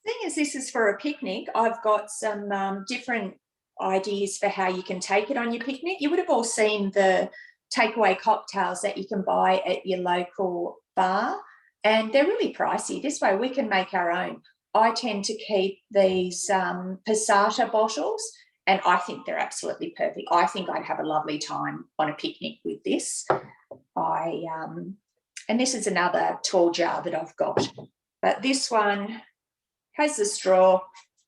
Thing is, this is for a picnic. I've got some different ideas for how you can take it on your picnic. You would have all seen the takeaway cocktails that you can buy at your local bar, and they're really pricey. This way we can make our own. I tend to keep these passata bottles, and I think they're absolutely perfect. I think I'd have a lovely time on a picnic with this. And this is another tall jar that I've got, but this one has the straw,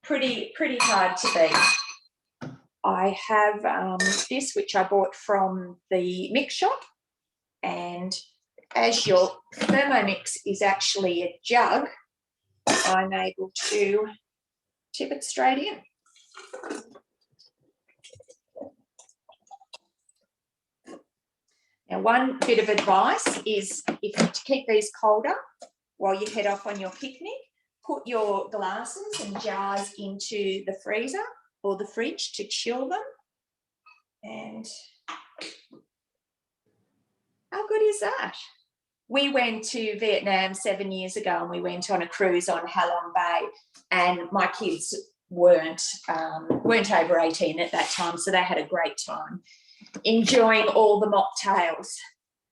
pretty hard to beat. I have this, which I bought from the mix shop, and as your Thermomix is actually a jug, I'm able to tip it straight in. Now, one bit of advice is to keep these colder while you head off on your picnic, put your glasses and jars into the freezer or the fridge to chill them. And how good is that? We went to Vietnam 7 years ago, and we went on a cruise on Halong Bay, and my kids weren't over 18 at that time, so they had a great time enjoying all the mocktails.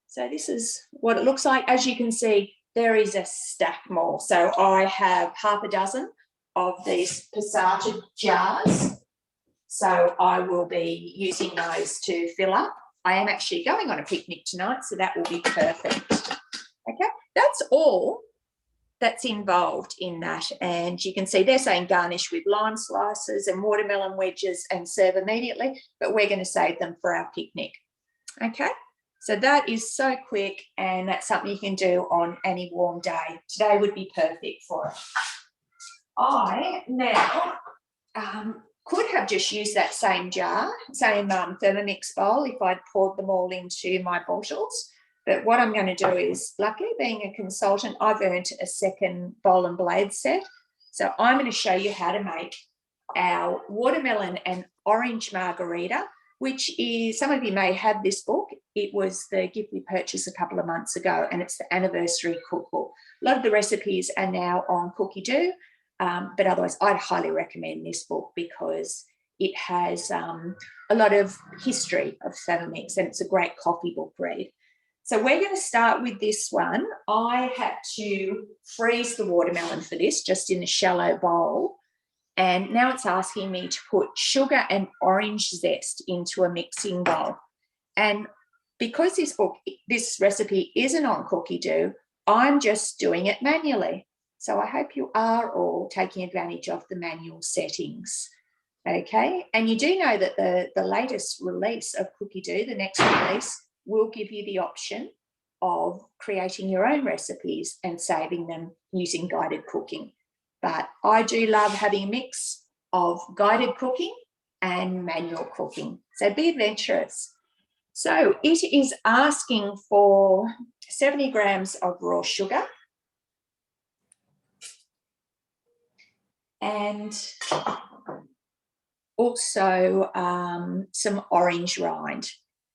So this is what it looks like. As you can see, there is a stack more. So I have half a dozen of these passata jars. So I will be using those to fill up. I am actually going on a picnic tonight, so that will be perfect. Okay, that's all that's involved in that. And you can see they're saying garnish with lime slices and watermelon wedges and serve immediately, but we're going to save them for our picnic. Okay, so that is so quick, and that's something you can do on any warm day. Today would be perfect for it. I now could have just used that same jar, same Thermomix bowl if I'd poured them all into my bottles. But what I'm going to do is, luckily being a consultant, I've earned a second bowl and blade set. So I'm going to show you how to make our watermelon and orange margarita, which is, some of you may have this book. It was the gift we purchased a couple of months ago, and it's the anniversary cookbook. A lot of the recipes are now on Cookie Do, but otherwise I'd highly recommend this book because it has a lot of history of Thermomix, and it's a great coffee book read. So we're going to start with this one. I had to freeze the watermelon for this, just in a shallow bowl. And now it's asking me to put sugar and orange zest into a mixing bowl. And because this recipe isn't on Cookie Do, I'm just doing it manually. So I hope you are all taking advantage of the manual settings. Okay, and you do know that the latest release of Cookie Do, the next release, will give you the option of creating your own recipes and saving them using guided cooking. But I do love having a mix of guided cooking and manual cooking. So be adventurous. So it is asking for 70 grams of raw sugar and also some orange rind.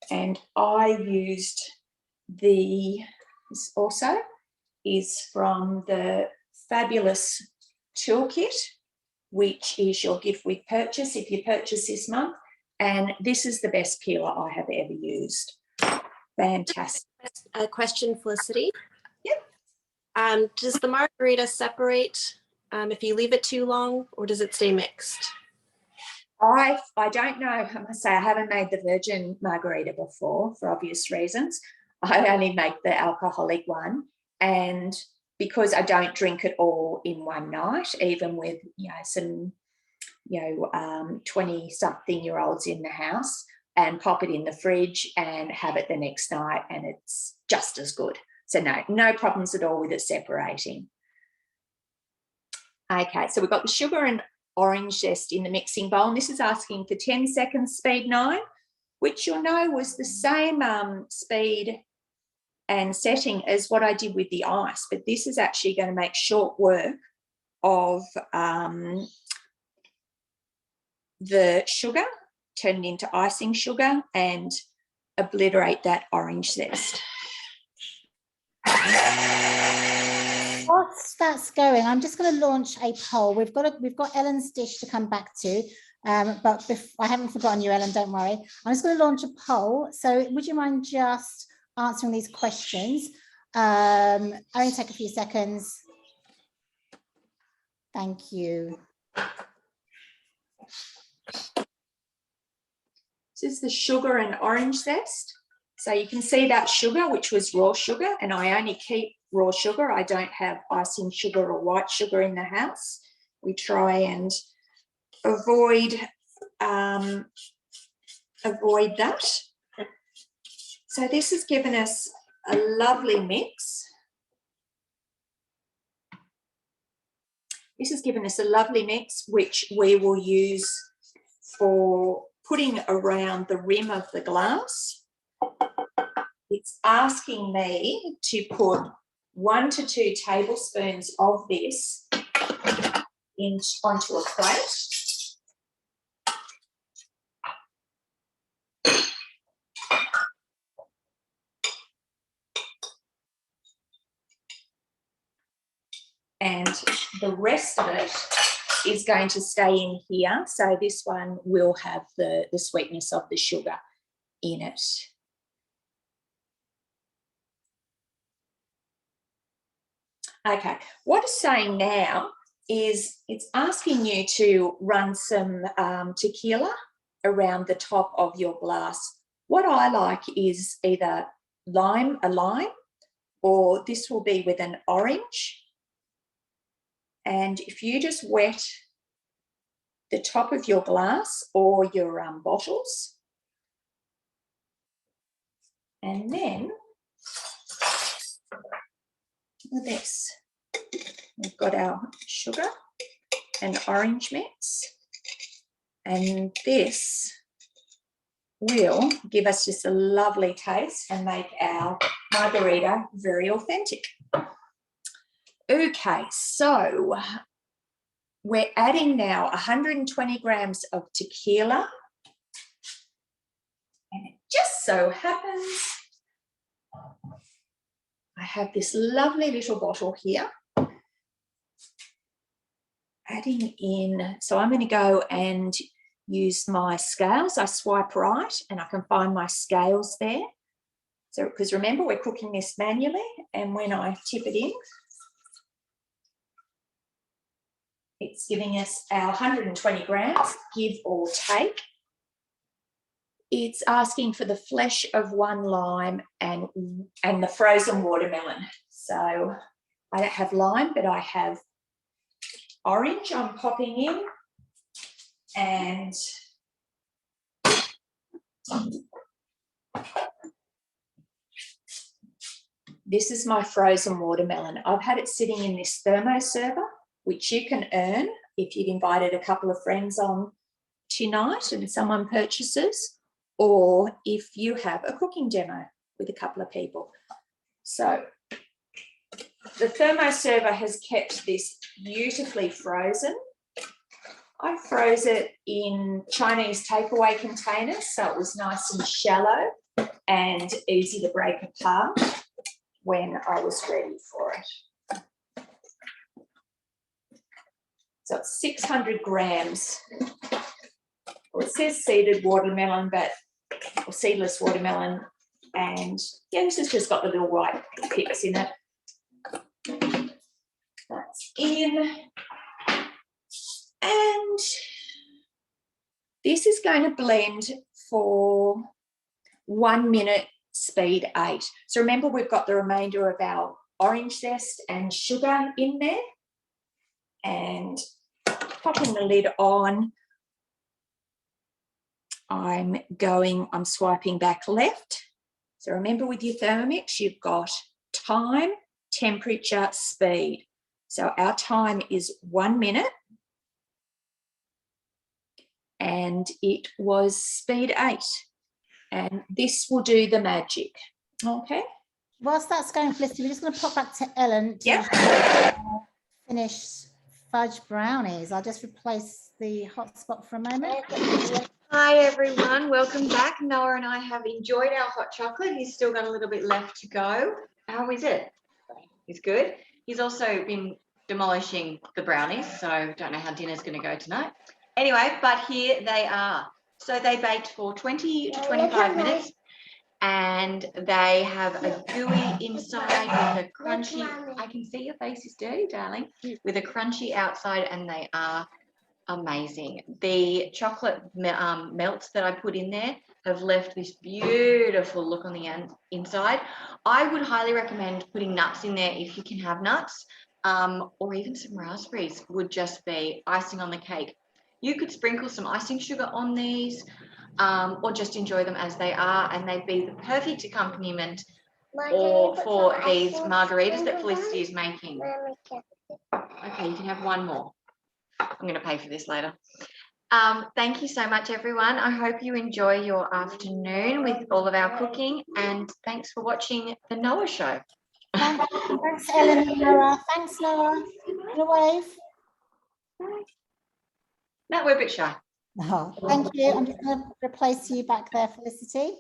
And I used this also is from the fabulous toolkit, which is your gift with purchase if you purchase this month. And this is the best peeler I have ever used. Fantastic. A question, Felicity. Yep. Does the margarita separate if you leave it too long, or does it stay mixed? I don't know. I must say I haven't made the virgin margarita before for obvious reasons. I only make the alcoholic one, and because I don't drink it all in one night, even with some 20-something-year-olds in the house, and pop it in the fridge and have it the next night, and it's just as good. So no problems at all with it separating. Okay, so we've got the sugar and orange zest in the mixing bowl, and this is asking for 10 seconds speed 9, which you'll know was the same speed and setting as what I did with the ice, but this is actually going to make short work of the sugar, turn it into icing sugar and obliterate that orange zest. Whilst that's going, I'm just going to launch a poll. We've got Ellen's dish to come back to, but I haven't forgotten you, Ellen, don't worry. I'm just going to launch a poll. So would you mind just answering these questions? Only take a few seconds. Thank you. This is the sugar and orange zest. So you can see that sugar, which was raw sugar, and I only keep raw sugar. I don't have icing sugar or white sugar in the house. We try and avoid that. So this has given us a lovely mix. This has given us a lovely mix, which we will use for putting around the rim of the glass. It's asking me to put 1 to 2 tablespoons of this onto a plate. And the rest of it is going to stay in here. So this one will have the sweetness of the sugar in it. Okay, what it's saying now is it's asking you to run some tequila around the top of your glass. What I like is either a lime, or this will be with an orange. And if you just wet the top of your glass or your bottles, and then with this, we've got our sugar and orange mix, and this will give us just a lovely taste and make our margarita very authentic. Okay, so we're adding now 120 grams of tequila, and it just so happens I have this lovely little bottle here. Adding in, so I'm going to go and use my scales. I swipe right and I can find my scales there. So, because remember, we're cooking this manually, and when I tip it in, it's giving us our 120 grams, give or take. It's asking for the flesh of 1 lime and the frozen watermelon. So I don't have lime, but I have orange I'm popping in, and this is my frozen watermelon. I've had it sitting in this thermo server, which you can earn if you've invited a couple of friends on tonight and someone purchases, or if you have a cooking demo with a couple of people. So the thermo server has kept this beautifully frozen. I froze it in Chinese takeaway containers, so it was nice and shallow and easy to break apart when I was ready for it. So it's 600 grams. Well, it says seeded watermelon, or seedless watermelon, and yeah, this has just got the little white pips in it. That's in. And this is going to blend for 1 minute, speed 8. So remember, we've got the remainder of our orange zest and sugar in there. And popping the lid on, I'm swiping back left. So remember, with your Thermomix, you've got time, temperature, speed. So our time is 1 minute. And it was speed 8. And this will do the magic. Okay. Whilst that's going, Felicity, we're just going to pop back to Ellen to finish fudge brownies. I'll just replace the hotspot for a moment. Hi everyone, welcome back. Noah and I have enjoyed our hot chocolate. He's still got a little bit left to go. How is it? It's good. He's also been demolishing the brownies, so don't know how dinner's going to go tonight. Anyway, but here they are. So they baked for 20 to 25 minutes, and they have a gooey inside with a crunchy, I can see your face is dirty, darling, with a crunchy outside, and they are amazing. The chocolate melts that I put in there have left this beautiful look on the inside. I would highly recommend putting nuts in there if you can have nuts, or even some raspberries would just be icing on the cake. You could sprinkle some icing sugar on these, or just enjoy them as they are, and they'd be the perfect accompaniment for these margaritas that Felicity is making. Okay, you can have one more. I'm going to pay for this later. Thank you so much, everyone. I hope you enjoy your afternoon with all of our cooking, and thanks for watching the Noah Show. Thanks, Ellen and Noah. Thanks, Noah. Good wave. No, we're a bit shy. Oh, thank you. I'm just going to replace you back there, Felicity.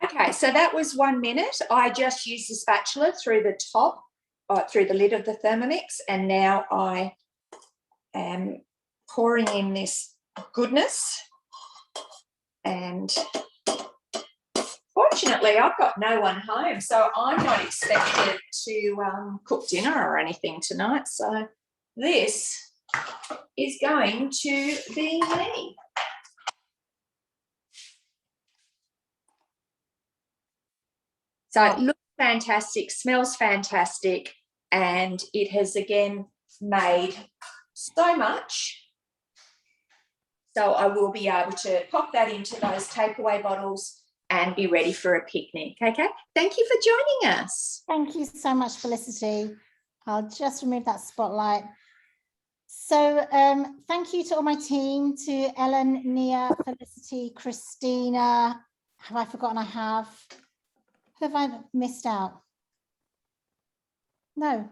Okay, so that was 1 minute. I just used the spatula through the top, through the lid of the Thermomix, and now I am pouring in this goodness. And fortunately, I've got no one home, so I'm not expected to cook dinner or anything tonight. So this is going to be me. So it looks fantastic, smells fantastic, and it has again made so much. So I will be able to pop that into those takeaway bottles and be ready for a picnic. Okay, thank you for joining us. Thank you so much, Felicity. I'll just remove that spotlight. So thank you to all my team, to Ellen, Nia, Felicity, Christina. Have I forgotten? I have. Who have I missed out? No,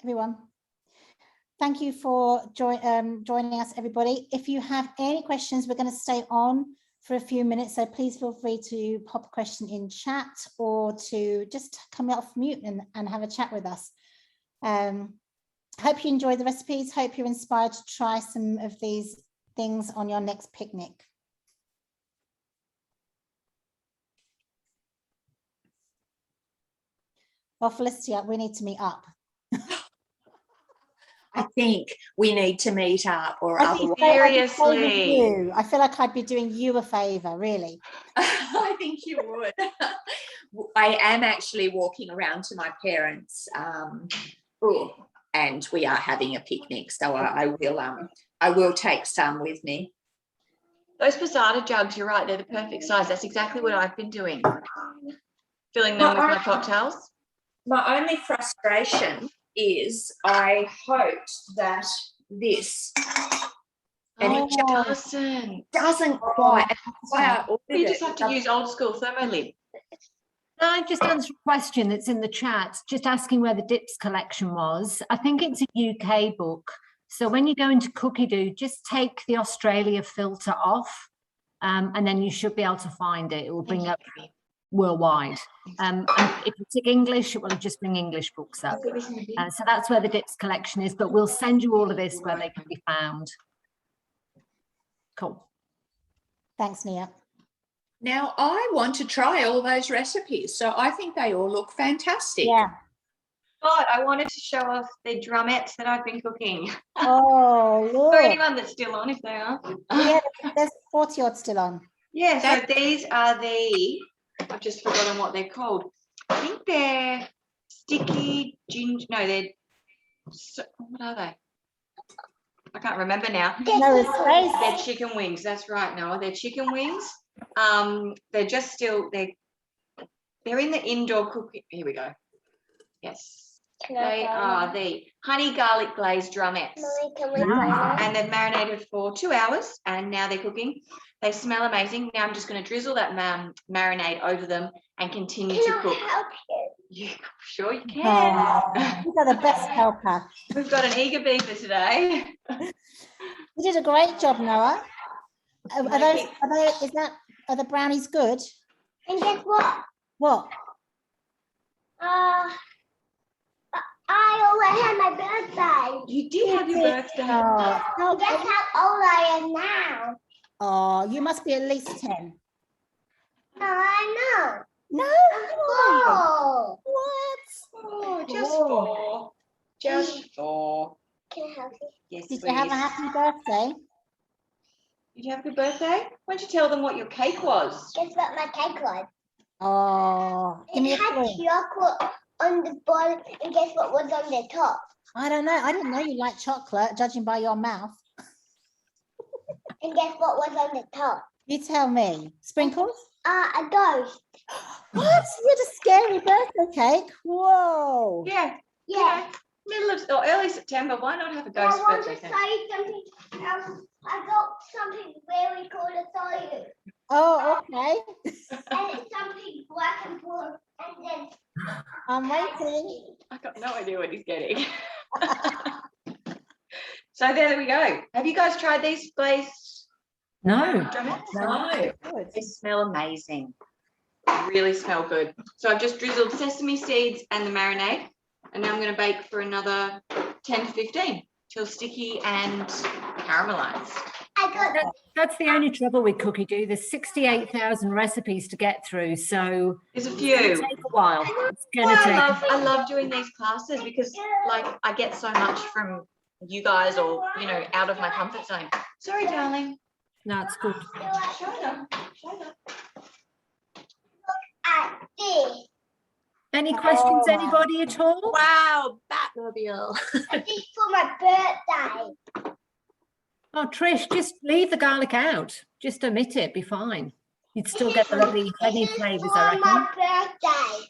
everyone. Thank you for joining us, everybody. If you have any questions, we're going to stay on for a few minutes, so please feel free to pop a question in chat or to just come off mute and have a chat with us. Hope you enjoy the recipes. Hope you're inspired to try some of these things on your next picnic? Well, Felicity, we need to meet up. I think we need to meet up, or I think otherwise I'd be saving Seriously. you. I feel like I'd be doing you a favor, really. I think you would. I am actually walking around to my parents, and we are having a picnic. So I will take some with me. Those posada jugs, you're right, they're the perfect size. That's exactly what I've been doing. Filling them with my cocktails. My only frustration is I hoped that this, and it just doesn't quite. You just have to use old school thermolib. Can I just answer a question that's in the chat, just asking where the dips collection was? I think it's a UK book. So when you go into Cookie Do, just take the Australia filter off, and then you should be able to find it. It will bring up worldwide. And if you tick English, it will just bring English books up. So that's where the dips collection is, but we'll send you all of this where they can be found. Cool. Thanks, Nia. Now I want to try all those recipes, so I think they all look fantastic. Yeah. But I wanted to show off the drumettes that I've been cooking. Oh, For look. anyone that's still on, if they are. Yeah, there's 40 odd still on. Yeah, so these are I've just forgotten what they're called. I think they're sticky ginger. No, what are they? I can't remember now. No, it's space. They're chicken wings. That's right, Noah. They're chicken wings. They're just still they're in the indoor cooking. Here we go. Yes. They are the honey garlic glazed drumettes. And they've marinated for 2 hours and now they're cooking. They smell amazing. Now I'm just going to drizzle that marinade over them and continue to cook. Help you? Yeah, sure you can. Oh, you are the best helper. We've got an eager beaver today. You did a great job, Noah. Are the brownies good? And guess what? What? I already had my birthday. You did have your birthday. Oh, Guess how old I am now? oh, you must be at least 10. No, I No. know. What? Oh, just 4. Just 4. Can I help you? Yes, Did please. you have a happy birthday? Did you have a good birthday? Why don't you tell them what your cake was? Guess what my cake was? Oh, give me a It had clue. chocolate on the bottom, and guess what was on the top? I don't know. I didn't know you liked chocolate, judging by your mouth. And guess what was on the top? You tell me. Sprinkles? A ghost. What? You had a scary birthday cake? Whoa. Yeah. Yeah. Middle of or early September. Why not have a I ghost want to birthday say cake? something. I got something very cool to tell you. Oh, okay. And it's something black and blue. And then I'm waiting. I got no idea what he's getting. So there we go. Have you guys tried these glazed No. drumettes? No. Good. They smell amazing. Really smell good. So I've just drizzled sesame seeds and the marinade, and now I'm going to bake for another 10 to 15 till sticky and caramelized. I got That's the only trouble with Cookie Do. There's 68,000 recipes to get through, so There's a it's few. going to take a while. It's going to Well, take. I love doing these classes because, like, I get so much from you guys, or out of my comfort zone. Sorry, darling. No, it's good. Show them. at this. Any questions, Oh. anybody at all? Wow, Batmobile. This is for my birthday. Oh, Trish, just leave the garlic out. Just omit it, be fine. You'd still get the lovely honey flavours, I For reckon. my birthday.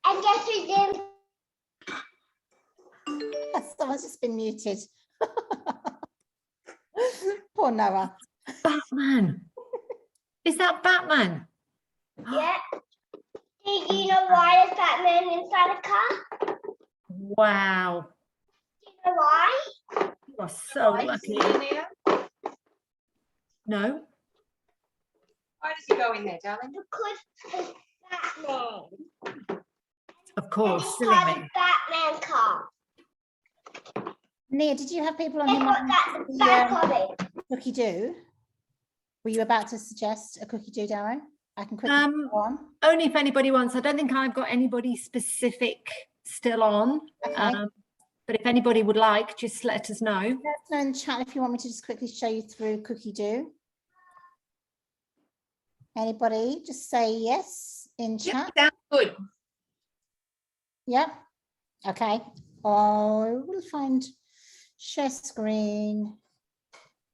And guess who's in? Someone's just been muted. Poor Noah. Batman. Is that Batman? Yeah. Do you know why there's Batman inside a car? Wow. Do you know why? You are so lucky. No? Why does he go in there, darling? Because it's Batman. Of course, It's silly called me. a Batman car. Nia, did you have people on Guess who what might that's the back of it? cookie dough. Were you about to suggest a cookie dough, Darrow? I can quickly go on. Only if anybody wants. I don't think I've got anybody specific still on. Okay. But if anybody would like, just let us know. Let us know in the chat if you want me to just quickly show you through cookie dough. Anybody? Just say yes in chat. Sounds good. Yeah. Okay. I will find share screen.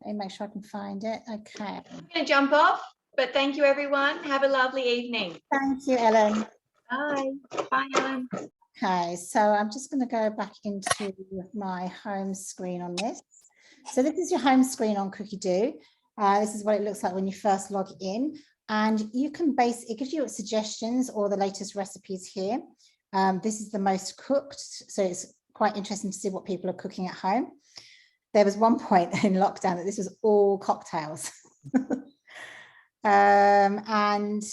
Let me make sure I can find it. Okay. I'm going to jump off, but thank you, everyone. Have a lovely evening. Thank you, Ellen. Bye. Bye, Ellen. Okay, so I'm just going to go back into my home screen on this. So this is your home screen on Cookie Dough. This is what it looks like when you first log in. And you can it gives you suggestions or the latest recipes here. This is the most cooked, so it's quite interesting to see what people are cooking at home. There was one point in lockdown that this was all cocktails. And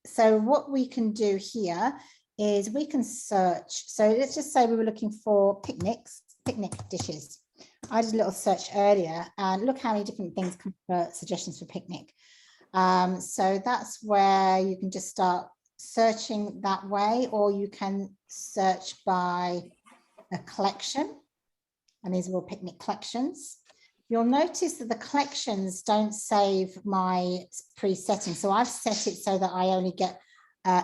so what we can do here is we can search. So let's just say we were looking for picnic dishes. I did a little search earlier and look how many different things come for suggestions for picnic. So that's where you can just start searching that way, or you can search by a collection. And these are all picnic collections. You'll notice that the collections don't save my pre-setting. So I've set it so that I only get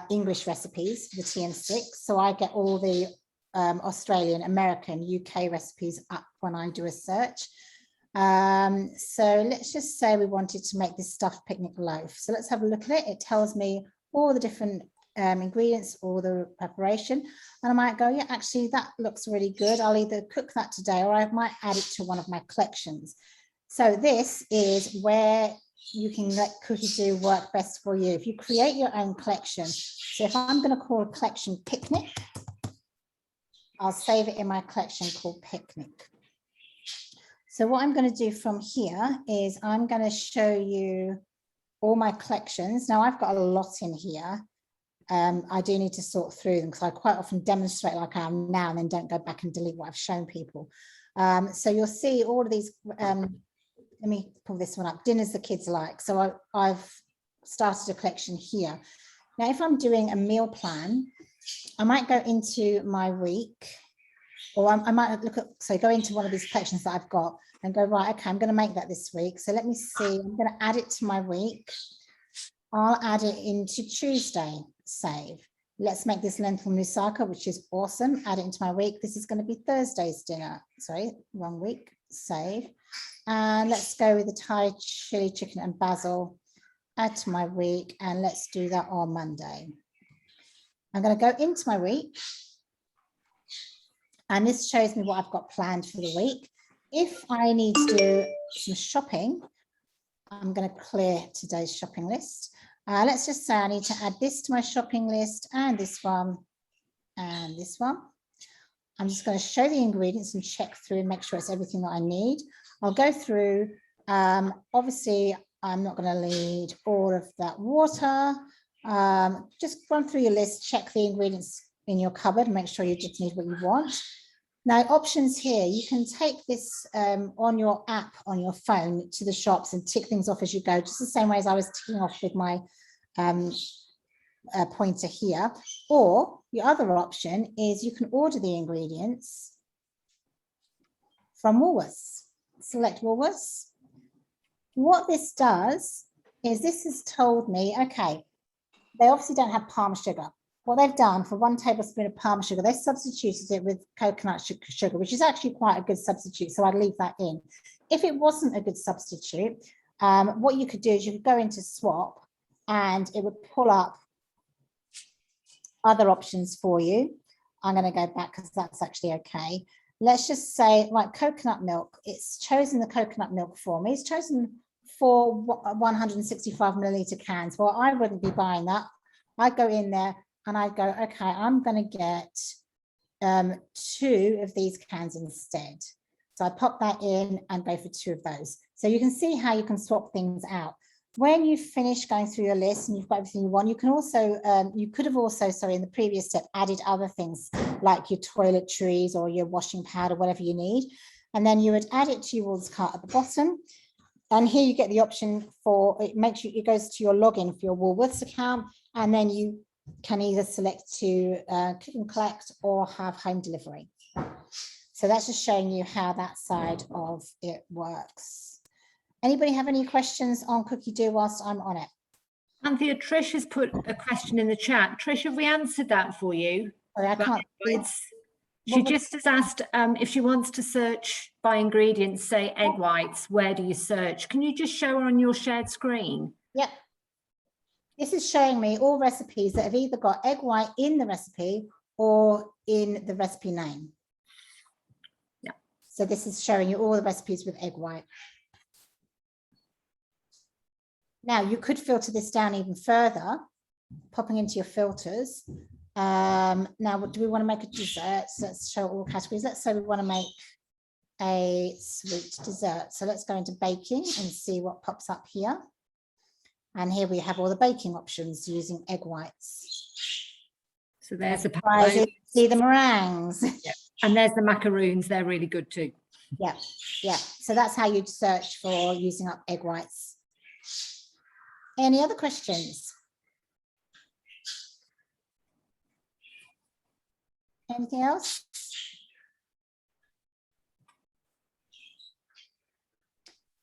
English recipes for the TM6. So I get all the Australian, American, UK recipes up when I do a search. So let's just say we wanted to make this stuffed picnic loaf. So let's have a look at it. It tells me all the different ingredients, all the preparation, and I might go, yeah, actually that looks really good. I'll either cook that today or I might add it to one of my collections. So this is where you can let Cookie Dough work best for you. If you create your own collection, so if I'm going to call a collection picnic, I'll save it in my collection called picnic. So what I'm going to do from here is I'm going to show you all my collections. Now I've got a lot in here. I do need to sort through them because I quite often demonstrate like I am now and then don't go back and delete what I've shown people. So you'll see all of these, let me pull this one up, dinners the kids like. So I've started a collection here. Now, if I'm doing a meal plan, I might go into my week, or I might look at, so go into one of these collections that I've got and go, right, okay, I'm going to make that this week. So let me see, I'm going to add it to my week. I'll add it into Tuesday, save. Let's make this lentil moussaka, which is awesome. Add it into my week. This is going to be Thursday's dinner. Sorry, wrong week, save. And let's go with the Thai chili chicken and basil. Add to my week, and let's do that on Monday. I'm going to go into my week, and this shows me what I've got planned for the week. If I need to do some shopping, I'm going to clear today's shopping list. Let's just say I need to add this to my shopping list, and this one, and this one. I'm just going to show the ingredients and check through and make sure it's everything that I need. I'll go through, obviously, I'm not going to need all of that water. Just run through your list, check the ingredients in your cupboard, make sure you just need what you want. Now, options here, you can take this on your app on your phone to the shops and tick things off as you go, just the same way as I was ticking off with my pointer here. Or the other option is you can order the ingredients from Woolworths. Select Woolworths. What this does is this has told me, okay, they obviously don't have palm sugar. What they've done for 1 tablespoon of palm sugar, they substituted it with coconut sugar, which is actually quite a good substitute. So I'd leave that in. If it wasn't a good substitute, what you could do is you could go into swap and it would pull up other options for you. I'm going to go back because that's actually okay. Let's just say like coconut milk. It's chosen the coconut milk for me. It's chosen 4 165 milliliter cans. Well, I wouldn't be buying that. I'd go in there and I'd go, okay, I'm going to get 2 of these cans instead. So I pop that in and go for 2 of those. So you can see how you can swap things out. When you finish going through your list and you've got everything you want, you can also, you could have also, sorry, in the previous step, added other things like your toiletries or your washing powder, whatever you need. And then you would add it to your Woolworths cart at the bottom. And here you get the option for, it makes you, it goes to your login for your Woolworths account, and then you can either select to click and collect or have home delivery. So that's just showing you how that side of it works. Anybody have any questions on Cookie Do whilst I'm on it? Anthea, Trish has put a question in the chat. Trish, have we answered that for you? Sorry, I can't. She just has asked if she wants to search by ingredients, say egg whites, where do you search? Can you just show her on your shared screen? Yep. This is showing me all recipes that have either got egg white in the recipe or in the recipe name. Yeah. So this is showing you all the recipes with egg white. Now you could filter this down even further, popping into your filters. Now, do we want to make a dessert? So let's show all categories. Let's say we want to make a sweet dessert. So let's go into baking and see what pops up here. And here we have all the baking options using egg whites. So there's the prizes, see the meringues. Yeah. And there's the macaroons. They're really good too. Yeah, yeah. So that's how you'd search for using up egg whites. Any other questions? Anything else?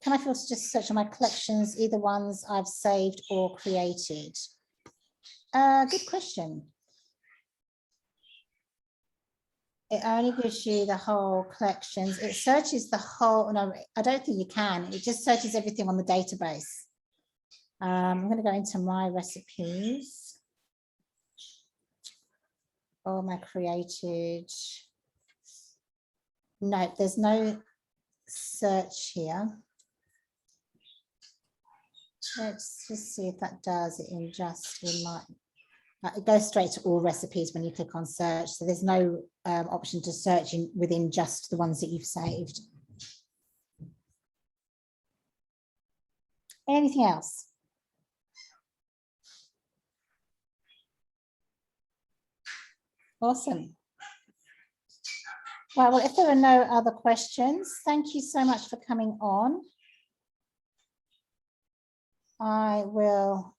Can I filter just search on my collections, either ones I've saved or created? Good question. It only gives you the whole collections. It searches the whole, no, I don't think you can. It just searches everything on the database. I'm going to go into my recipes. All my created. No, there's no search here. Let's just see if that does it in just in my. It goes straight to all recipes when you click on search. So there's no option to search in within just the ones that you've saved. Anything else? Awesome. Well, if there are no other questions, thank you so much for coming on. I will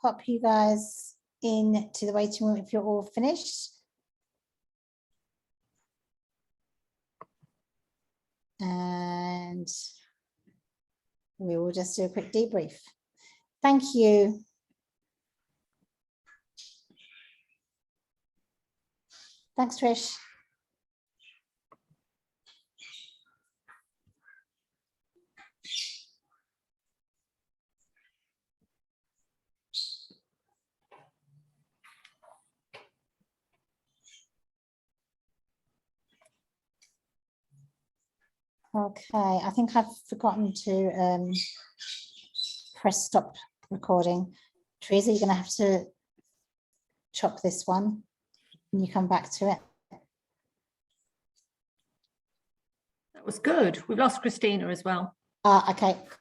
pop you guys into the waiting room if you're all finished. And we will just do a quick debrief. Thank you. Thanks, Trish. Okay, I think I've forgotten to press stop recording. Teresa, you're going to have to chop this one and you come back to it. That was good. We've lost Christina as well. Okay, cool.